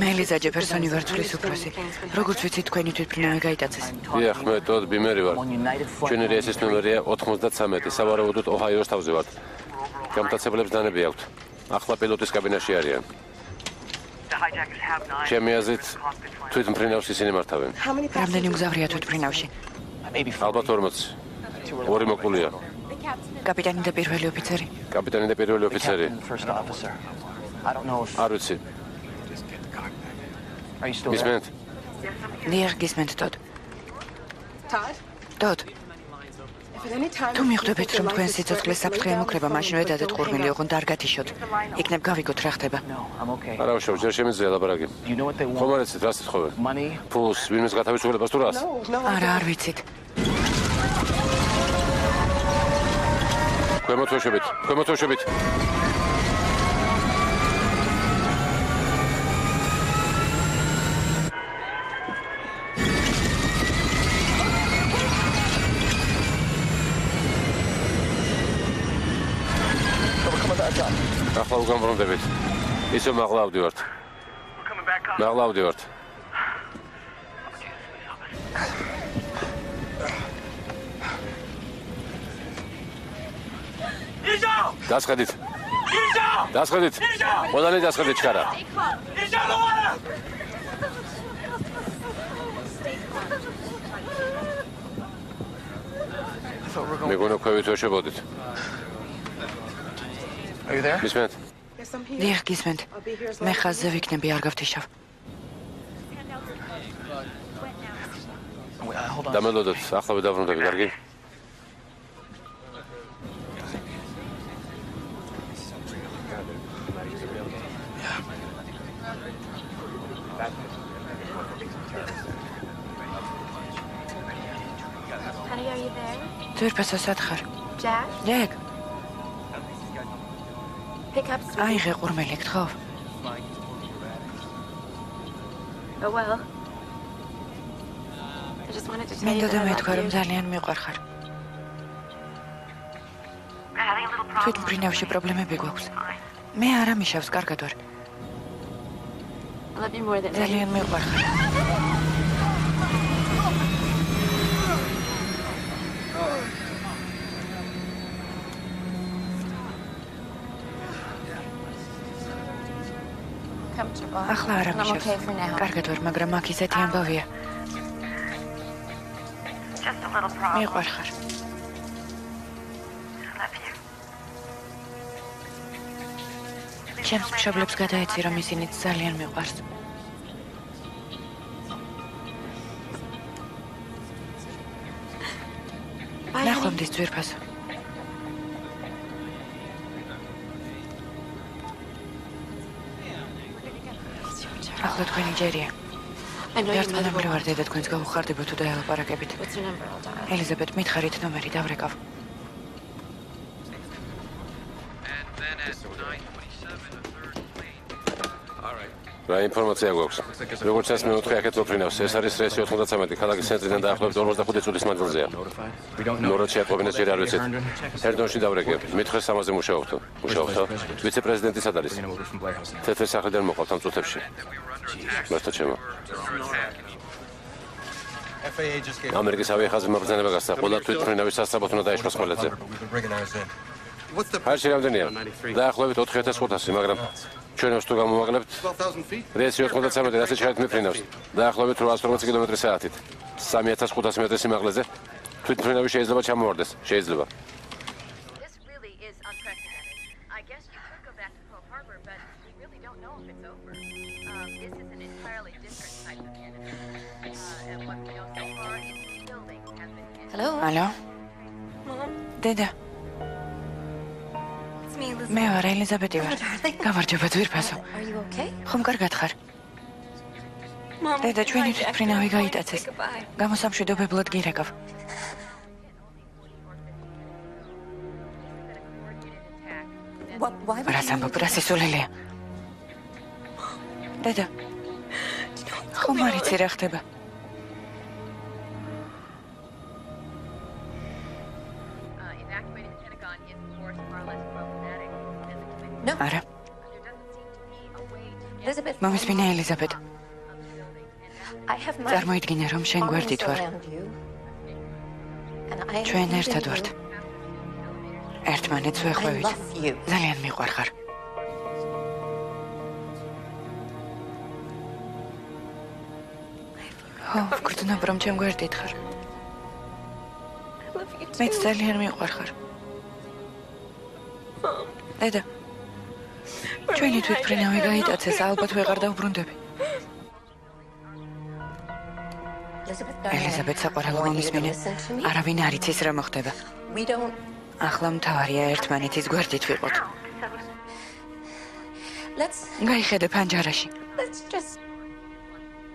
მე ლიზა ჯეფერსონი ვარ თვლის უფროსი. როგორც ვიცი თქვენი თვითმფრინავი გაიტაცეს. დიახ, მე ტოდ ბიმერი ვარ. ჩვენი რეისის ნომერია 93, სავარაუდოდ ოჰაიოს თავზე ვართ. გამტაცებლებს დანები აქვთ. ახლა პილოტის კაბინაში არიან. ჩემი აზრით თვითმფრინავს ისინი მართავენ. რამდენი მგზავრია თვითმფრინავში? ალბათ 40. ორი მოკლულია. კაპიტანი და პირველი ოფიცერი. კაპიტანი და პირველი ოფიცერი. არ ვიცი. მისმენთ? დიახ, გისმენთ ტოდ. ტოდ. თუ მიხვდებით, რომ თქვენ სიცოცხლეს საფრთხე ემუქრება, მაშინ ვედადეთ ყურმილი, ოღონდ არ გათიშოთ. იქნებ გავიგოთ რა ხდება. არა უშავ, ჯერ შემიძლია ლაპარაკი. ხომ არ იცით, რას ეთხოვენ? ფულს, ვინმეს გათავისუფლებას თუ რას? არა, არ ვიცით. ქვემოთვეშებით. ახლა უგამბრუნდებით. ისე მაღლა ავდივართ. დასხედით. ყველანი დასხედით ჩქარა. მეგონა ქვევით ვეშებოდით. მისმენთ? დიახ, გისმენთ. მე ხაზზე ვიქნები, არ გავთიშავ. დამელოდოთ, ახლა ვიდავრუნდები, კარგი? Honey, are you there? ძვირფასო სათხარ. Jack? ჯეკ, Pick up speed. აიღე ყურმელი, გთხოვ. Oh, well. I just wanted to tell you მინდოდა that I მეთქვა, love რომ you. ძალიან მიყვარხარ. თვითმფრინავში პრობლემები გვაქვს. მე არ ამიშავს, კარგად ვარ. I love you more than ძალიან მიყვარხარ. comfortable. ახლა არ I'm ამიშავს. okay for now. კარგად ვარ, მაგრამ აქ ისეთი ამბავია. Just a little problem. მიყვარხარ. I love you. ჩემს მშობლებს გადაეცი, რომ ისინიც ძალიან მიყვარს. Bye, honey. ნახვამდის ძვირფასო. ახლა თქვენი ჯერია. I know you're ერთმანამდე miserable. ვარ დედა თქვენს გავუხარდებო თუ დაელაპარაკებით. What's your number? I'll dial. ელიზაბეთ, მითხარით ნომერი დავრეკავ. რა ინფორმაცია გვაქვს? როგორც წესი მეოთხე აქეთ მოფრინავს. ეს არის რეისი 93, ქალაქის ცენტრიდან დაახლოებით 45 წუთის მანძილზეა. ნორად შეაყვებინეს ჯერ არ ვიცით. ჰერდონში დავრეკე. მითხრეს ამაზე მუშაობთო. ვიცე-პრეზიდენტი სად არის? თეთრი სახლიდან მოყავთ ამ წუთებში. მართლა ჩემო. ამერიკის ავიახაზი მობრძანება გასცა. ყველა თვითმფრინავის სასწრაფოდ უნდა დაეშვა სკოლაზე. ჰარში რამდენია? დაახლოებით 4500, მაგრამ ჩვენებს თუ გამოვაკლებთ რეისი 93, რასაც შეიძლება მიფრინავს. დაახლოებით 840 კმ/სთ. 3500 მეტრი სიმაღლეზე. თვითმფრინავი შეიძლება ჩამოვარდეს. შეიძლება. This really is unprecedented. I guess you could go back to Pearl Harbor, but we really don't know if it's over. This is an entirely different type of enemy. And what we know so far is buildings have been hit. Hello? Алло. Mom, დედა, it's me, Elizabeth. მე ვარ ელიზაბეტი ვარ. გამარჯობა ძვირფასო. Are you okay? ხომ კარგად ხარ? Mom, დედა, ჩვენი goodbye, Jack. თვითმფრინავი I'm going to გაიტაცეს. say goodbye. გამოსამშვიდობებლად გირეკავ. Why would რას you ამბობ, რა სისულელეა? დედა, ხომ არ იცი რა ხდება? Evacuating the Pentagon is, of course, far less problematic than the Twin No. არა, There doesn't seem to be a way to get Elizabeth, მომისმინე ელიზაბეტ. of the building. I have my წარმოიდგინე რომ შენ გვერდით arms ვარ. around you. And I am ჩვენ leaving ერთად you. ვართ. ერთმანეთს I ვეხვევით. love you. ძალიან მიყვარხარ. ხო, ვგრძნობ რომ ჩემ გვერდით ხარ. I love you მეც too. ძალიან მიყვარხარ. დედა, ჩვენი თვითმფრინავი გაიტაცეს, ალბათ ვეღარ დავბრუნდები. Elizabeth, darling, ელიზაბეტ, საყვარელო, I want you to მომისმინე. listen to me. არავინ არ იცის რა მოხდება. We don't. ახლა მთავარია ერთმანეთის გვერდით ვიყოთ. Let's გაიხედე ფანჯარაში. just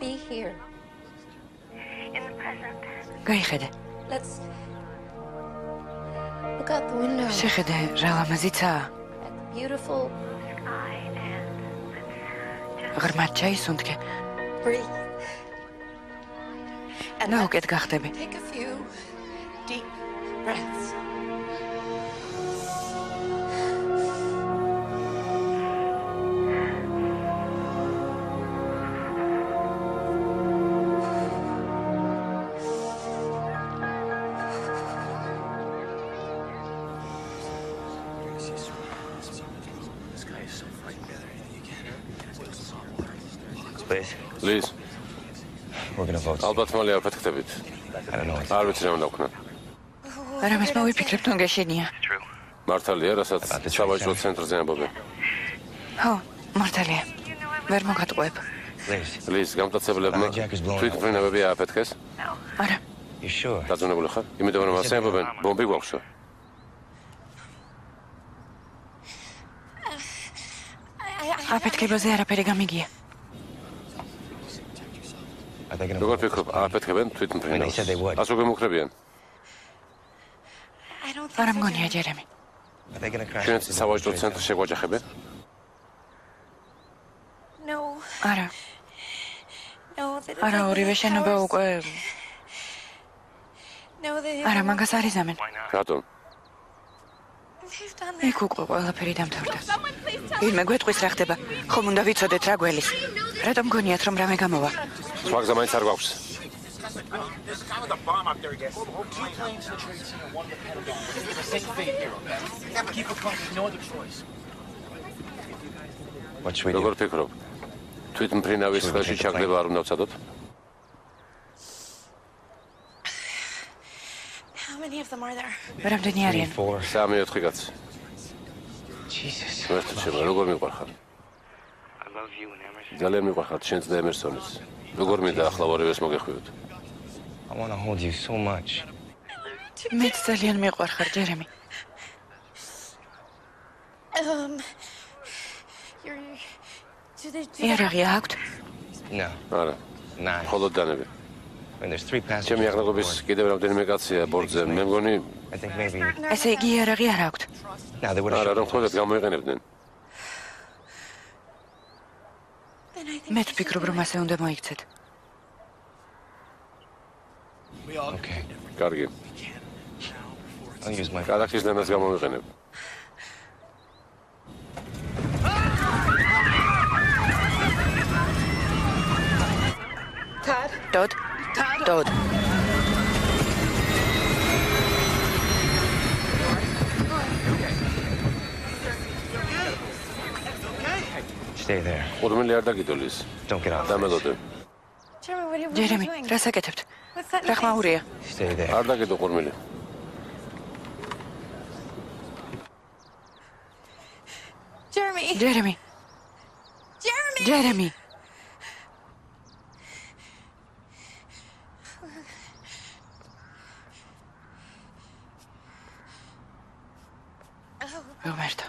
be here. In the present. გაიხედე. Let's look out the window at შეხედე რა ლამაზიცაა. the beautiful ღრმად ჩაისუნთქე. breathe. And და let's უკეთ გახდები. take a few deep breaths. Please, ლის, we're gonna vote. ალბათ მალე აფეთქდებით. I don't know. It's არ ვიცი რა უნდა ვქნა. რამეს მოვიფიქრებ, თუ გეშინია. true. მართალია, რასაც სავაჭრო ცენტრზე ამბობენ. ხო, მართალია. ვერ მოგატყუებ. Please, ლის, გამტაცებლებმა თვითმფრინავები ააფეთქეს. არა, you sure? დაწუნებული ხარ? იმიტომ რომ ასე ამბობენ, ბომბი გვაქვსო. აფეთქებაზე არაფერი გამიგია. Are they gonna როგორ vote? ფიქრობ, ააფეთქებენ თვითმფრინავს? They said they would. ასე გემუქრებიან. I don't think არა so, მგონია Jack. ჯერემი. Are they gonna crash? ჩვენც into the სავაჭრო Trade ცენტრს Center? შეგვაჯახებენ? No, არა, no. the- არა, the ორივე შენობა towers- უკვე No, they. არა, მაგას არ იზამენ. რატომ? They've done იქ that. უკვე ყველაფერი დამთავრდა. ვინმე გვეტყვის რა ხდება? ხომ უნდა ვიცოდეთ რა გველის? რატომ გონიათ რომ რამე გამოვა? სხვა გზა მაინც არ გვაქვს. This guy with a bomb up there, I guess. 2 planes in the Trade Center, 1 in the Pentagon. It's a safe fate here, okay? Keep it calm. There's no other choice. What should we როგორ do? ფიქრობ? თვითმფრინავის ხელში ჩაგდება არ უნდა ვცადოთ? How many of them are there? რამდენი 3, არიან? 4. 3-4 კაცი. Jesus. ერთად შემა, როგორ მიყვარხარ? I love you and Emerson. ძალიან მიყვარხარ შენც და ემერსონის. როგორ მინდა ახლა ორივეს მოგეხვიოთ? I want to hold you so much. მეც ძალიან მიყვარხარ ჯერემი. You're. Do they do იარაღი აქვთ? No, არა, 9. მხოლოდ დანები. When there's 3 passengers. ჩემი on აღნაგობის board, კიდევ რამდენიმე კაცია ბორტზე. მე მგონი, I think maybe. ესე იგი იარაღი არ აქვთ. No, they would არა, რომ have. ხოლმე გამოიყენებდნენ. Then I think. მე ვფიქრობ რომ ასე უნდა მოიქცეთ. Okay. კარგი. I'll use my. კადახის დანას გამოიყენებ. დოდ? დოდ. Stay there. ყურმილი არ დაგიდოლის. Don't get off. დამელოდე. Jeremy, ჯერემი, რას აკეთებთ? რა ხმაურია? Stay there. არ დაგედო ყურმილი. ჯერემი. ჯერემი. რომერტო.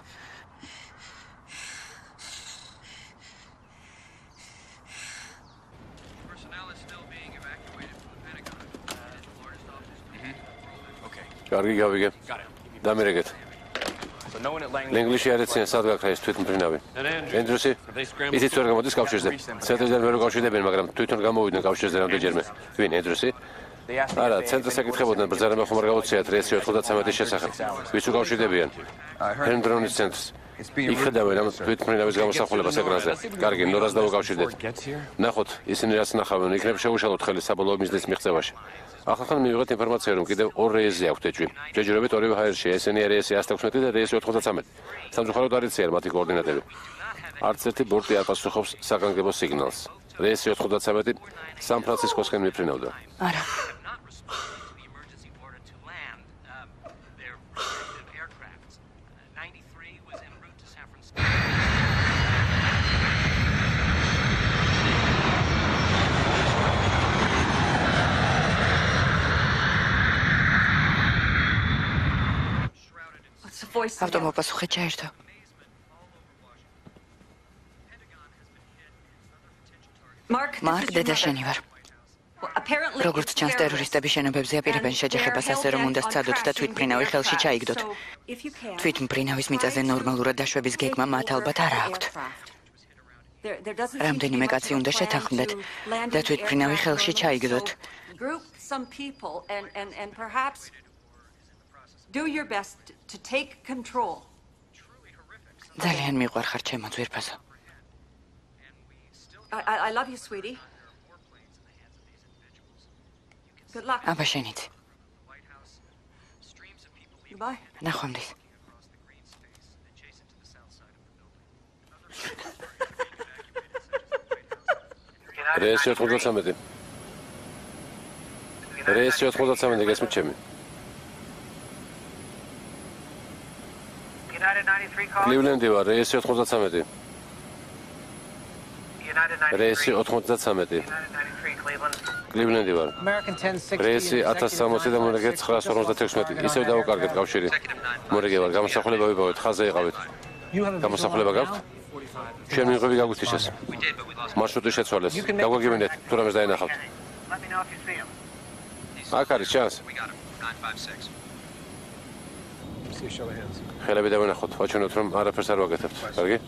კარგი გავიგე. დამირეკეთ. ინგლისში არ ეციან სად გაქრა ეს თვითმფრინავი. ენდრუსი, ისიც ვერ გამოდის კავშირზე. ცენტრიდან ვერ უკავშირდებიან, მაგრამ თვითონ გამოვიდნენ კავშირზე რამდენჯერმე. ვინ, ენდრუსი? არა, ცენტრს ეკითხებოდნენ ბრძანება ხომ არ გაუწიათ რეისი 93-ის შესახებ. ვის უკავშირდებიან? ჰენდრონის ცენტრს. იქ ხედავენ ამ თვითმფრინავის გამოსახულებას ეკრანზე. კარგი, ნორას დაუკავშირდეთ. ნახოთ, ისინი რაც ნახავენ, იქნებ შეუშალოთ ხელი საბოლოო მიზნის მიღწევაში. ახალ მივიღეთ ინფორმაცია, რომ კიდევ 2 რეისი აქვთ ეჭვი. ჯერჯერობით ორივე ჰაერშია, ესენია რეისი 116 და რეისი 93. სამწუხაროდ არ იციან მათი კოორდინატები. არც ერთი ბორტი არ პასუხობს საგანგებო სიგნალს. რეისი 93 სან-ფრანცისკოსკენ მიფრინავდა. არა. ავტომობილსხე ჩაერთო. მარკ დედაშენი ვარ. როგორც ჩანს, ტერორისტები შენობებზე აპირებენ შეჯახებას ასე, რომ უნდა სცადოთ და თვითმფრინავი ხელში ჩაიგდოთ. თვითმფრინავის მიწაზე ნორმალურად დაშვების გეგმა მათ ალბათ არ აქვთ. რამდენიმე კაცი უნდა შეთანხმდეთ და თვითმფრინავი ხელში ჩაიგდოთ. Do your best to take control. ძალიან მიყვარხარ ჩემო ძვირფასო. I love you, sweetie. Good luck. აბა შენიც. Goodbye. ნახვამდის. რეისი 93. რეისი 93 გესმით ჩემი. კლივლენდი ვარ, რეისი 93. რეისი 93. კლივლენდი ვარ. რეისი 1060 და მორიგე 956. ისევ დავუკარგეთ კავშირი. მორიგე ვარ, გამოსახულება ვიპოვეთ, ხაზზე იყავით. გამოსახულება გაქვთ? შენ მიიღები გაგვისთიშეს. მარშრუტი შეცვალეს. გაგვაგებინეთ, თუ რამეს დაენახავთ. აქ არის ჩანს. ხელები დავენახოთ, ვაჩვენოთ, რომ არაფერს არ ვაკეთებთ. კარგი?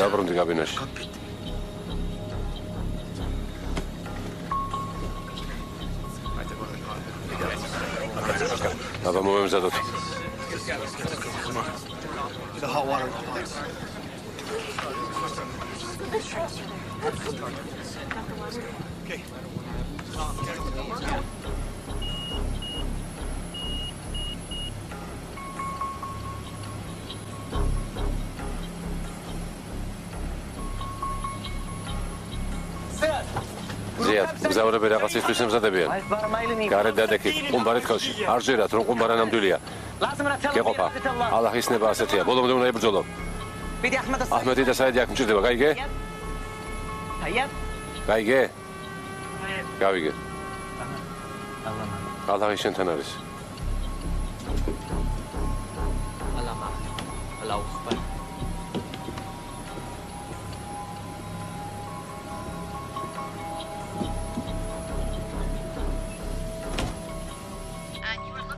დაბრუნდი კაბინაში. აბა მომემზადოთ. The hot water pots. Okay. ზიად, მგზავრები რაღაცისთვის ემზადებიან. გარეთ დადექით, ყუმბარით ხელში. არ ჯერათ, რომ ყუმბარა ნამდვილია. გეყოფა. ალაჰის ნება ასეთია. ბოლომდე უნდა იბრძოლო. აჰმედი და საიდი აქ მჭირდება, გაიგე? გაიგე? გავიგე. ალაჰი შენთან არის.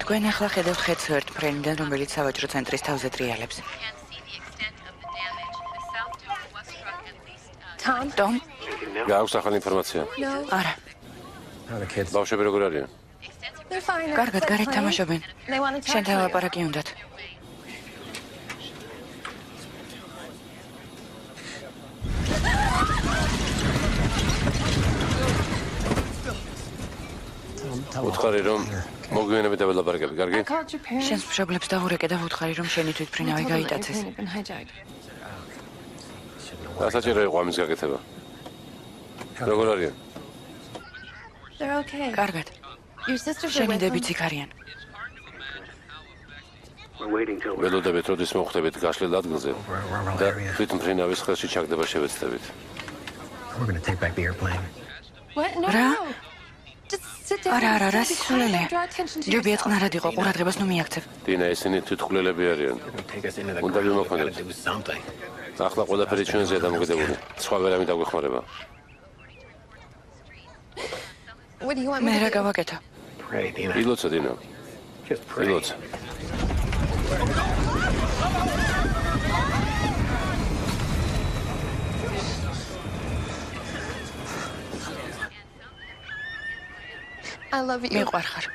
თქვენ ახლა ხედავთ ხეთს ერთ ფრენიდან, რომელიც სავაჭრო ცენტრის თავზე ტრიალებს. Tom? გააქვს ახალი ინფორმაცია? არა. ბავშვები როგორ არიან? კარგად, გარეთ თამაშობენ. შენთან ლაპარაკი უნდათ. უთხარი რომ მოგვიანებით დაველაპარაკები, კარგი? შენს მშობლებს დაურეკე და ვუთხარი რომ შენი თვითმფრინავი გაიტაცეს. დასაჭირო იყო ამის გაკეთება. როგორ არიან? They're okay. კარგად. Your sisters are შენი with დებიც them. იქ არიან. ველოდებით როდის მოხვდებით გაშლილ ადგილზე და თვითმფრინავის ხელში ჩაგდება შევეცდებით. We're going to take back the airplane. What? No, Რა? no. Just sit down. არა, რა Be quiet სისულელეა. and draw attention to ჯობია yourself. წყნარად იყო, ყურადღებას ნუ მიაქცევ. დინა, ისინი თვითმხილელები არიან. Take us into the Უნდა ground. We ვიმოქმედოთ. gotta do something. ახლა ყველაფერი ჩვენზეა დამოკიდებული. სხვა ვერამი დაგვეხმარება. What do you want მე me რა to do? გავაკეთო? Pray, Dina. ილოცა დინა, Just pray. ილოცა. I love you. მიყვარხარ.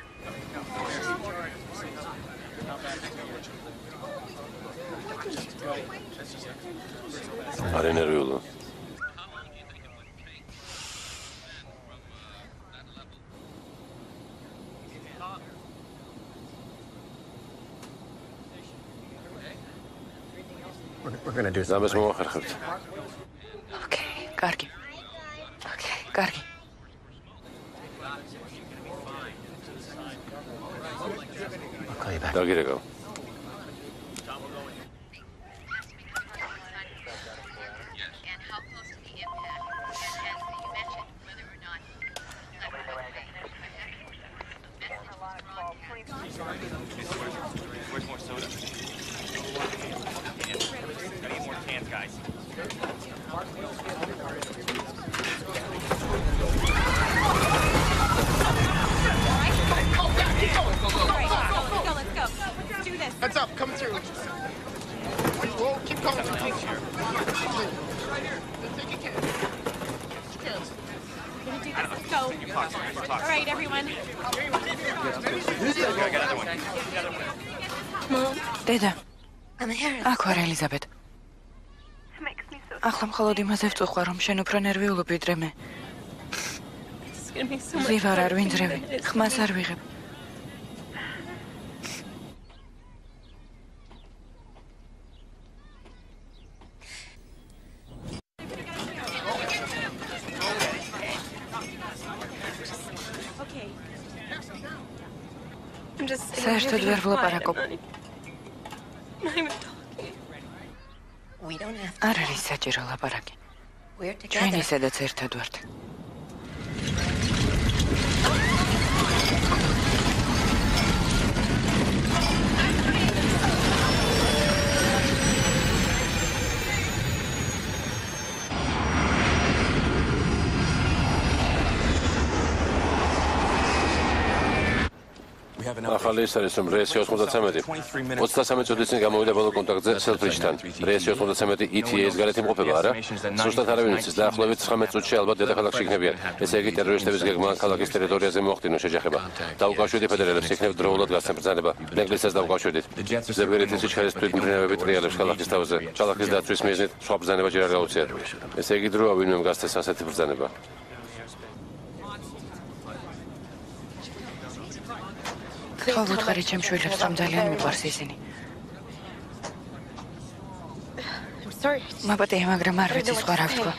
არ ენერვიულო. We're going to do ზამეს something. მოვახერხებთ. ოკეი, კარგი. ოკეი, კარგი. I'll call you back. დაგირეკავ. And how close to the impact, and as you mentioned, whether or not Where's more soda? Gotta get more cans, guys. Heads up, coming through. Whoa, keep going. Let's go. All right, everyone. დედა, I'm here. აქ ვარ ელიზაბეთ. ახლა მხოლოდ იმაზე ვწუხარ, რომ შენ უფრო ნერვიულობ ვიდრე მე. It's gonna be so much ზივარ არ better ვინძრევი, than it is ხმას now. არ ვიღებ. Okay. I'm just საერთოდ ვერ ვლაპარაკობ. Not even talking. We don't have to. არ არის საჭირო ლაპარაკი. We're ჩვენ together. ისედაც ერთად ვართ. ახალი ის არის, რომ რეისი 93 23 წუთის წინ გამოვიდა ბოლო კონტაქტზე სელფრიჯთან. რეისი 93 ETA-ის გარეთ იმყოფება, არა? სუსტად არავინ იცის, დაახლოებით 19 წუთში ალბათ დედაქალაქში იქნებიან. ესე იგი ტერორისტების გეგმა ქალაქის ტერიტორიაზე მოახდინო შეჯახება. დაუკავშირდი ფედერალებს იქნებ დროულად გასცემ ბრძანება. ნეკლისას დაუკავშირდით. ზებერეთის სიჩქარის თვითმფრინავები ტრიალებს ქალაქის თავზე. ქალაქის დაცვის მიზნით სხვა ბრძანება ჯერ არ გაუწიათ. ესე იგი დროა ვინმე გასცეს ასეთი ბრძანება. ხო ვუთხარი ჩემ შვილებს, რომ ძალიან მიყვარს ისინი. I'm sorry. მაპატეა, მაგრამ არ ვიცი სხვა რა ვთქვა.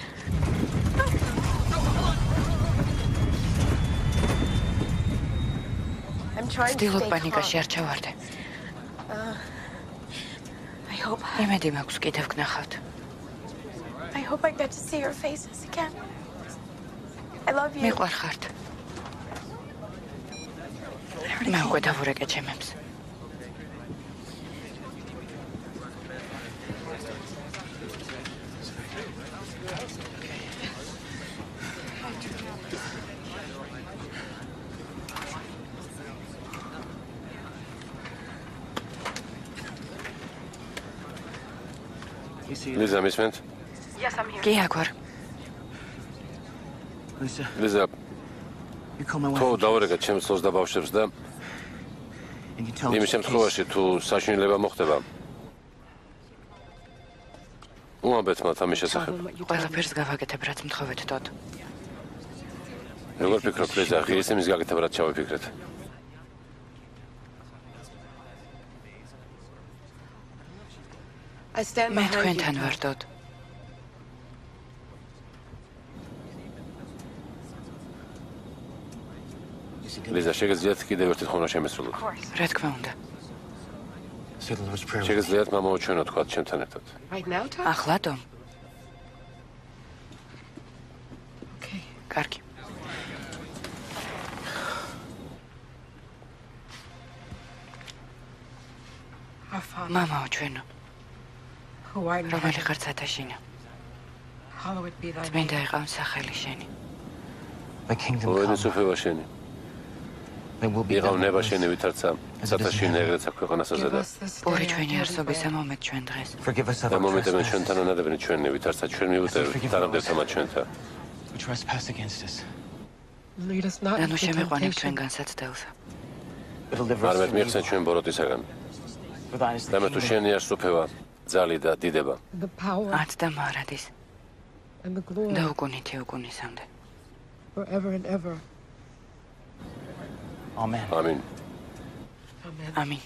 I'm trying to ვცდილობ stay პანიკაში calm. არ ჩავარდე. I hope იმედი მაქვს კიდევ გნახავთ. I hope I get to see your faces again. I love you. მიყვარხართ. მე უკვე დავურეკე ჩემებს. ლიზა მისმენთ? კი აქ ვარ. ლიზა, You call my wife. თუ დავურეკეთ ჩემს ცოლს და ბავშვებს და And you tell იმის us. შემთხვევაში თუ საშინელება მოხდება უამბეთ მათ ამის შესახებ. ყველაფერს გავაკეთებ, რაც მთხოვეთ, ტოდ. როგორ ფიქრობ, ლიზა, ღირს იმის გაკეთება, რაც ჩავიფიქრეთ? მე თქვენთან ვარდოდ. ლიზა, შეგიძლიათ კიდევ ერთი თხოვნა შემესრულოთ? რა თქმა უნდა. შეგიძლიათ მომაუჩვენოთ თქვათ ჩემთან ერთად. ახლა დომ. კარგი. მომაუჩვენო. რომელი ხარ ცათაშინა? წმინდა იყავ სახელი შენი. ვენის უფლება შენი. იყავ ნება შენი ვითარცა ცათაშინა ეგრეც აქ ქვეყანასაზე და ორი ჩვენი არსობისა მომეთ ჩვენ დღეს. და მომეტებენ ჩვენთან უნადებენი ჩვენი ვითარცა ჩვენ მივუწერთ თანამდებთამაც ჩვენთან. ანუ შემეყვანებ ჩვენ განსაცდელს. არამედ მიიღწევ ჩვენ ბოროტისაგან. და მე თუ შენი არსუფება, ძალი და დიდება. ათ და მარადის. და უკუნითი უკუნისამდე. Amen. ამინ. ამინ.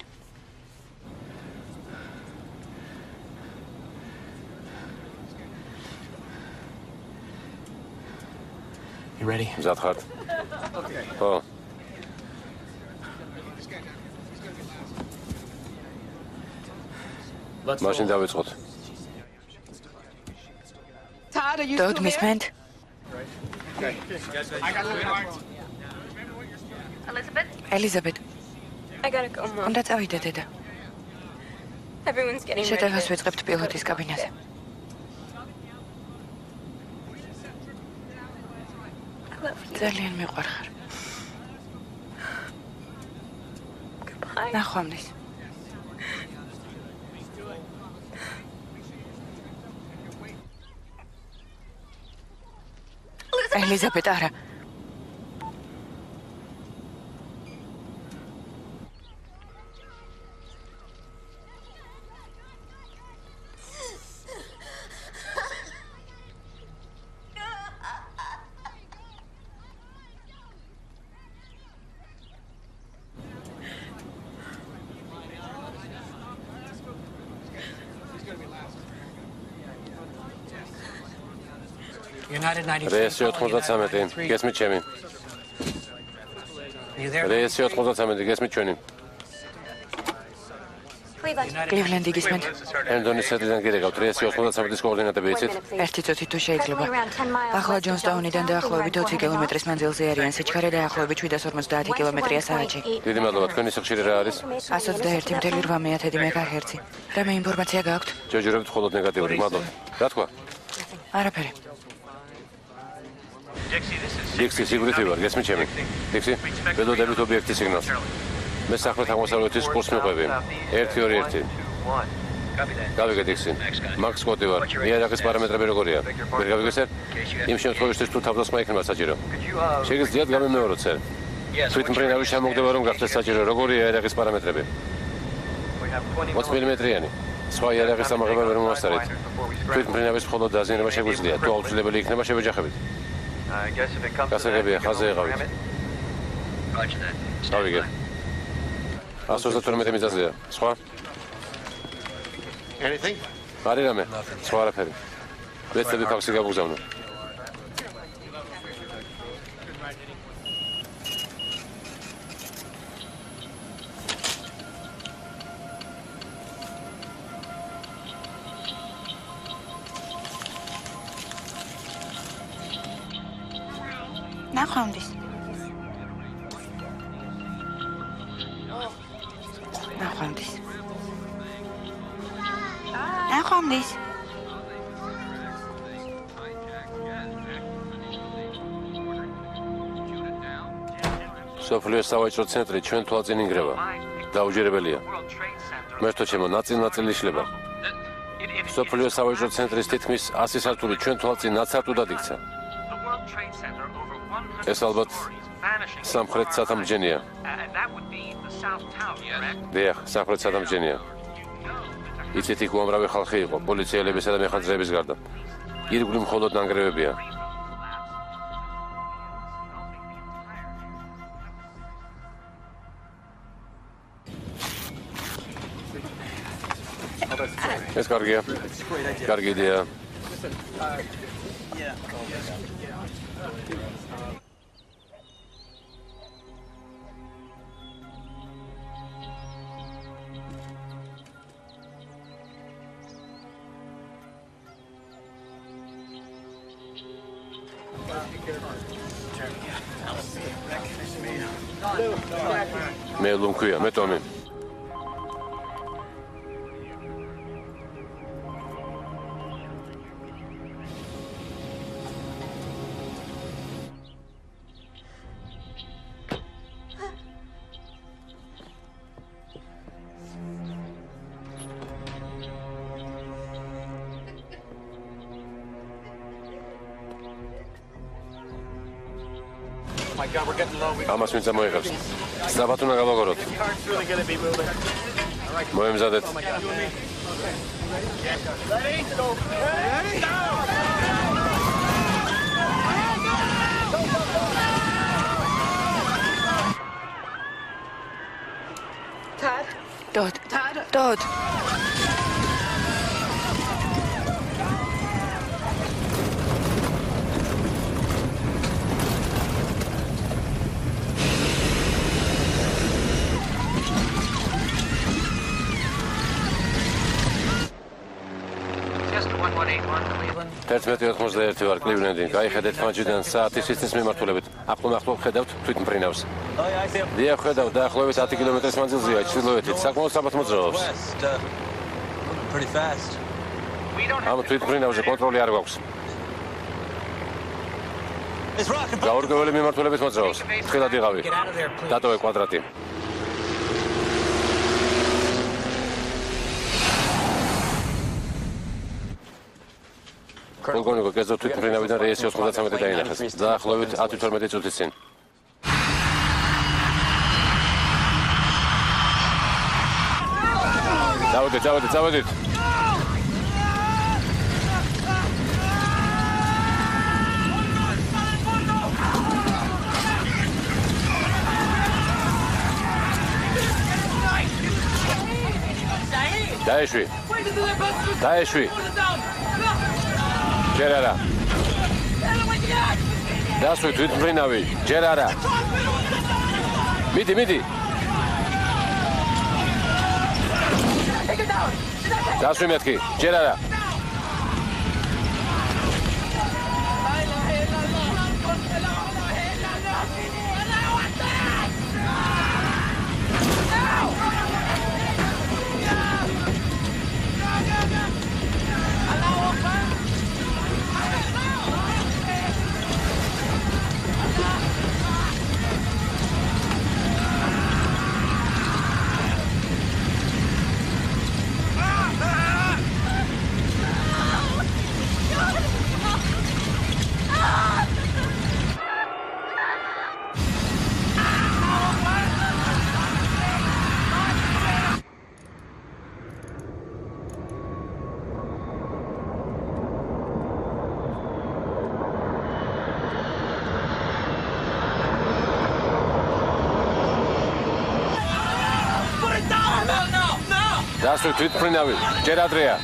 You ready? მზად ხართ? ხო. მაშინ დავიწყოთ. დოდ მისმენთ? Elizabeth. I gotta go, Mom. უნდა წავიდე დედა. Everyone's getting ready. შეტევას ვიწყებთ პილოტის კაბინაზე. ძალიან მიყვარხარ. ნახვამდის. Elizabeth, არა. რეესი 93, გესმით ჩემი? რეესი 93, გესმით ჩვენი? კლივლენდი გისმენთ? ენდონის ცენტრიდან გირეკავთ, რეესი 93-ის კოორდინატები იცით? ერთი წუთი თუ შეიძლება. ახლა ჯონსტაუნიდან დაახლოებით 20 კილომეტრის მანძილზე არიან, სიჩქარე დაახლოებით 750 კილომეტრია საათში. დიდი მადლობა, თქვენი სიხშირე რა არის? 121.8 მეგაჰერცი. რამე ინფორმაცია გაქვთ? ჯერჯერობით მხოლოდ ნეგატიური, მადლობა. რა თქვა? არაფერი. დიქსი, სიგვრითი ვარ, გესმით ჩემი? დიქსი, ველოდებით ობიექტის სიგნალს. მე სამხრეთ აღმოსავლეთის კურსს მიყვები. 1-2-1. გავიგე დიქსი. მაქს კოდი ვარ. იარაღის პარამეტრები როგორია? ვერ გავიგესეთ? იმ შემთხვევაში თუ თავდასხმა იქნება საჭირო. შეგიძლიათ გამემეოროთ სერ. თვითმფრინავის შემოგდება რომ გახდეს საჭირო. როგორია იარაღის პარამეტრები? 20 მმ-იანი. სხვა იარაღის ამაღლება ვერ მომასწარეთ. თვითმფრინავის მხოლოდ დაზიანება შეგვიძლია. თუ აუცილებელი იქნება შევეჯახებით. გასაგებია, ხაზე ეყავით. გავიგე. 132 მიზაზია. სხვა? Anything? არის რამე? სხვა არაფერი. ვეცდები ფაქსი გაგუგზავნო. ნახვამდის. ნახვამდის. ნახვამდის. სოფლიოს სავაჭრო ცენტრი ჩვენ თვალწინ ინგრევა. დაუჯერებელია. მერთო ჩემო, ნაწილ-ნაწილ იშლება. სოფლიოს სავაჭრო ცენტრის თითქმის 100 სართული ჩვენ თვალწინ ნაცარტუდად იქცა. ეს ალბათ სამხრეთ სათამბჯენია. დიახ, სამხრეთ სათამბჯენია. იცით, იქ უამრავი ხალხი იყო, პოლიციელებისა და მეხანძრეების გარდა. ირგვლივ მხოლოდ ნანგრევებია. ეს კარგია. კარგი იდეა. მე ლუნქია, მე ტომი. My God, we're getting low. ამას ვინც მოიღებს. სწრაფად უნდა გავაგოროთ. Car's really gonna be moving. All right. მოემზადეთ. Oh my God. Ready? Go. Ready? Go. Todd. Todd. Just 1181 Cleveland. 11:91 ვარ კლივლენდი. გაიხედეთ მაჯიდან საათის სისტემის მიმართულებით. ახლო ხედავთ თვითმფრინავს. დიახ, ხედავ დაახლოებით 10 კილომეტრის მანძილზეა ჩრდილოეთით. საკმაოდ სწრაფად მოძრაობს. Pretty fast. ამ თვითმფრინავზე კონტროლი არ გვაქვს. გაურკვეველი მიმართულებით მოძრაობს. თხილად იღავი. დატოვე კვადრატი. პოლკოვნიკო კერძო თვითმფრინავიდან რეისი 93 დაინახეს. დაახლოებით 10-12 წუთის წინ. წავედით. დაეშვი. ჯერ არა. დასვი თვითმფრინავი, ჯერ არა. მიდი. დასვი მეთქი, ჯერ არა. დასვი თვითმფრინავი, ჯერ ადრეა.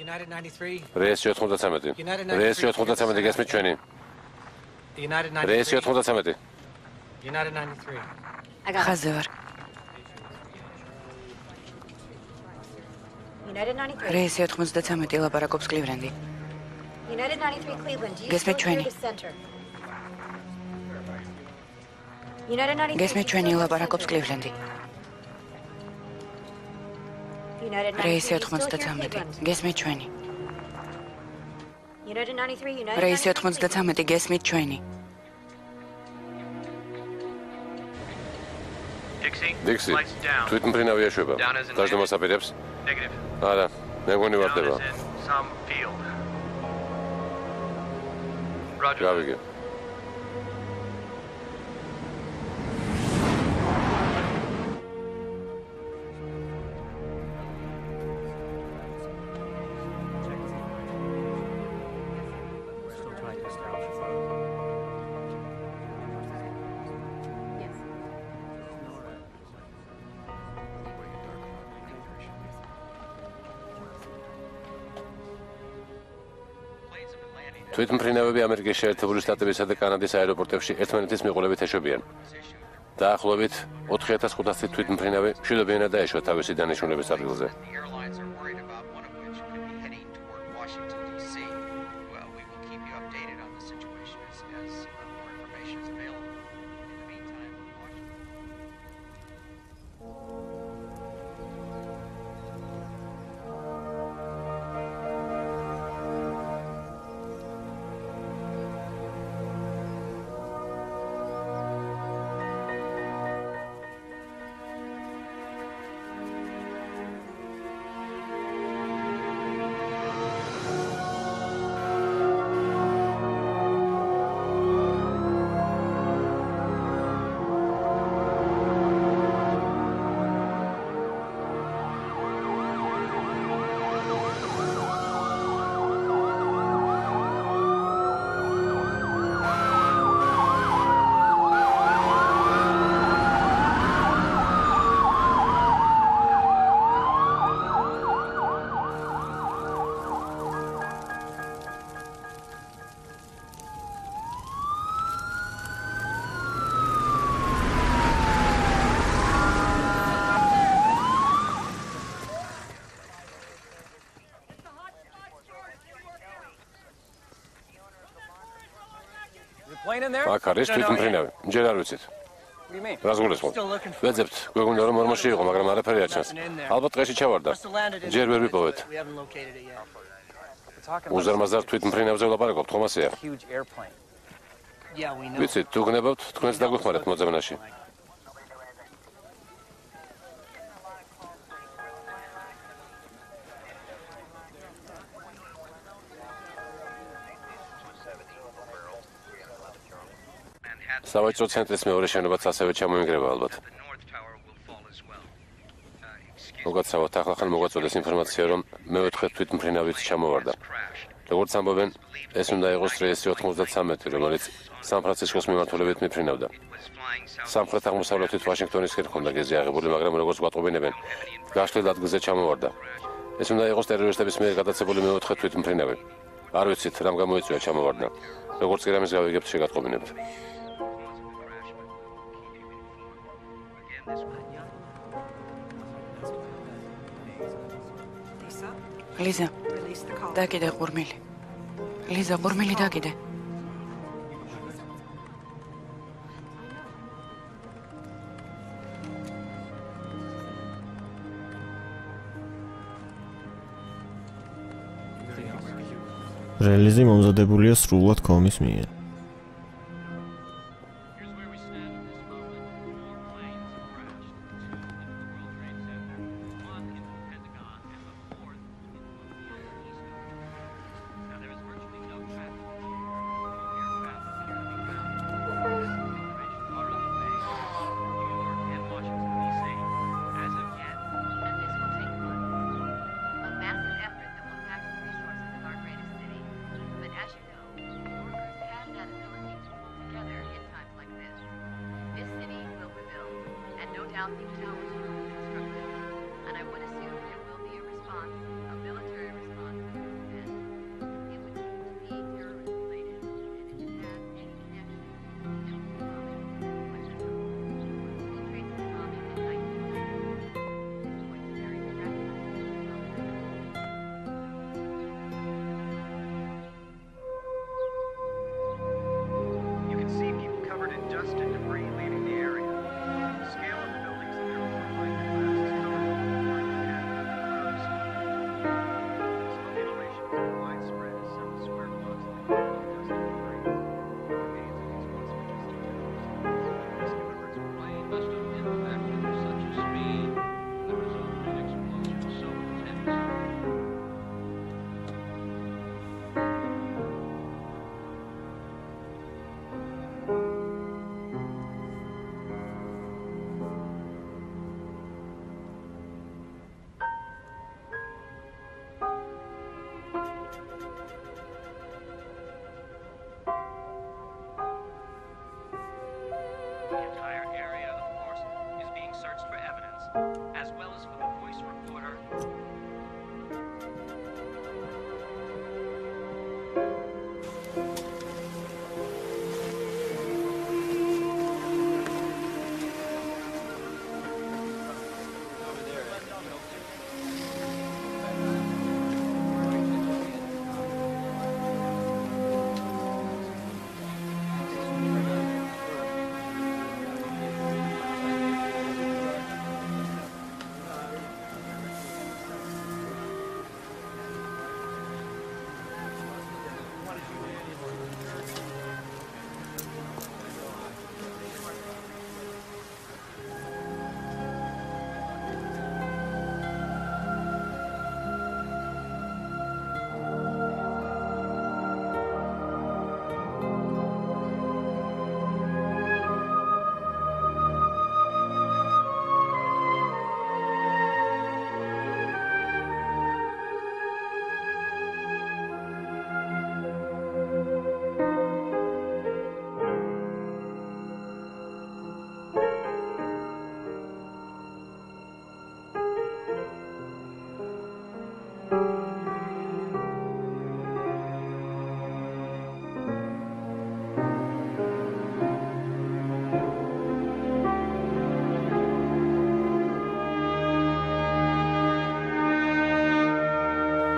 United 93. რეისი 93. რეისი 93 გესმით ჩვენი. United 93. რეისი 93. United 93. ხაზე ვარ. United 93. რეისი 93 ლაპარაკობს კლივლენდი. United 93 Cleveland. Do you Guess me, still hear Trini. the center? United 93. გესმით ჩვენი ლაპარაკობს კლივლენდი. United 93. რეისი Do you still hear 93. Cleveland? გესმით ჩვენი. United 93. United რეისი 93. 93 გესმით ჩვენი. დიქსი, თვითმფრინავი ეშვება. დაждდომას აპირებს? არა, მე მგონი ვარდება. გავიგე. თვითმფრინავები ამერიკის შეერთებული შტატებისა და კანადის აეროპორტებში ერთმანეთის მიყოლებით ეშვებიან. დაახლოებით 4500 თვითმფრინავი მშვიდობიანად დაეშვა თავისი დანიშნულების ადგილზე. აქ არის თვითმფრინავი. ჯერ არ ვიცით. რას გულისხმობ? ვეძებთ, გვეუბნება რომ ორმოში იყო, მაგრამ არაფერი არ ჩანს. ალბათ ტყეში ჩავარდა. ჯერ ვერ ვიპოვეთ. უზარმაზარ თვითმფრინავზე ვლაპარაკობთ, ხომ ასეა? ვიცით, თუ გნებავთ, თქვენს დაგვეხმარეთ მოძებნაში. სავაჭრო ცენტრის მეორე შენობაც ასევე ჩამოინგრევა ალბათ. მოგაცავთ, ახლახან მოგვაწოდეს ინფორმაცია, რომ მეოთხე თვითმფრინავიც ჩამოვარდა. როგორც ამბობენ, ეს უნდა იყოს რეისი 93, რომელიც სან-ფრანცისკოს მიმართულებით მიფრინავდა. სამხრეთ-აღმოსავლეთით ვაშინგტონისკენ ჰქონდა გეზი აღებული, მაგრამ როგორც გვატყობინებენ, გაშლილ ადგილზე ჩამოვარდა. ეს უნდა იყოს ტერორისტების მიერ გადაცებული მეოთხე თვითმფრინავი. არ ვიცით, რამ გამოიწვია ჩამოვარდა. როგორც კი რამის გავიგებთ, შეგატყობინებთ. ლიზა, დაგიდე ყურმილი. ლიზა, ყურმილი დაგიდე. რელიზი მომზადებულია სრულად კომის მიერ.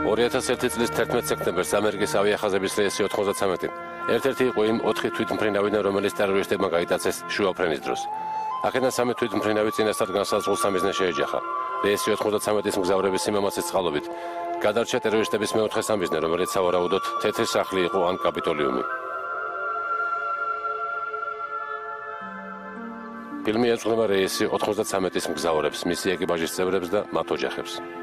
2001 წლის 11 სექტემბერს ამერიკის ავიახაზების რეისი 93 ერთ-ერთი იყო იმ 4 თვითმფრინავიდან, რომელიც ტერორისტებმა გაიტაცეს შუაფრენის დროს. აქედან 3 თვითმფრინავი წინასწარ განსაზღვრულ სამიზნეს შეეჯახა. რეისი 93-ის მგზავრების სიმამაცის წყალობით გადარჩა ტერორისტების მეოთხე სამიზნე, რომელიც სავარაუდოდ თეთრი სახლი იყო ან კაპიტოლიუმი. ფილმი ეძღვნება რეისი 93-ის მგზავრებს, მისი ეკიპაჟის წევრებს და მათ ოჯახებს.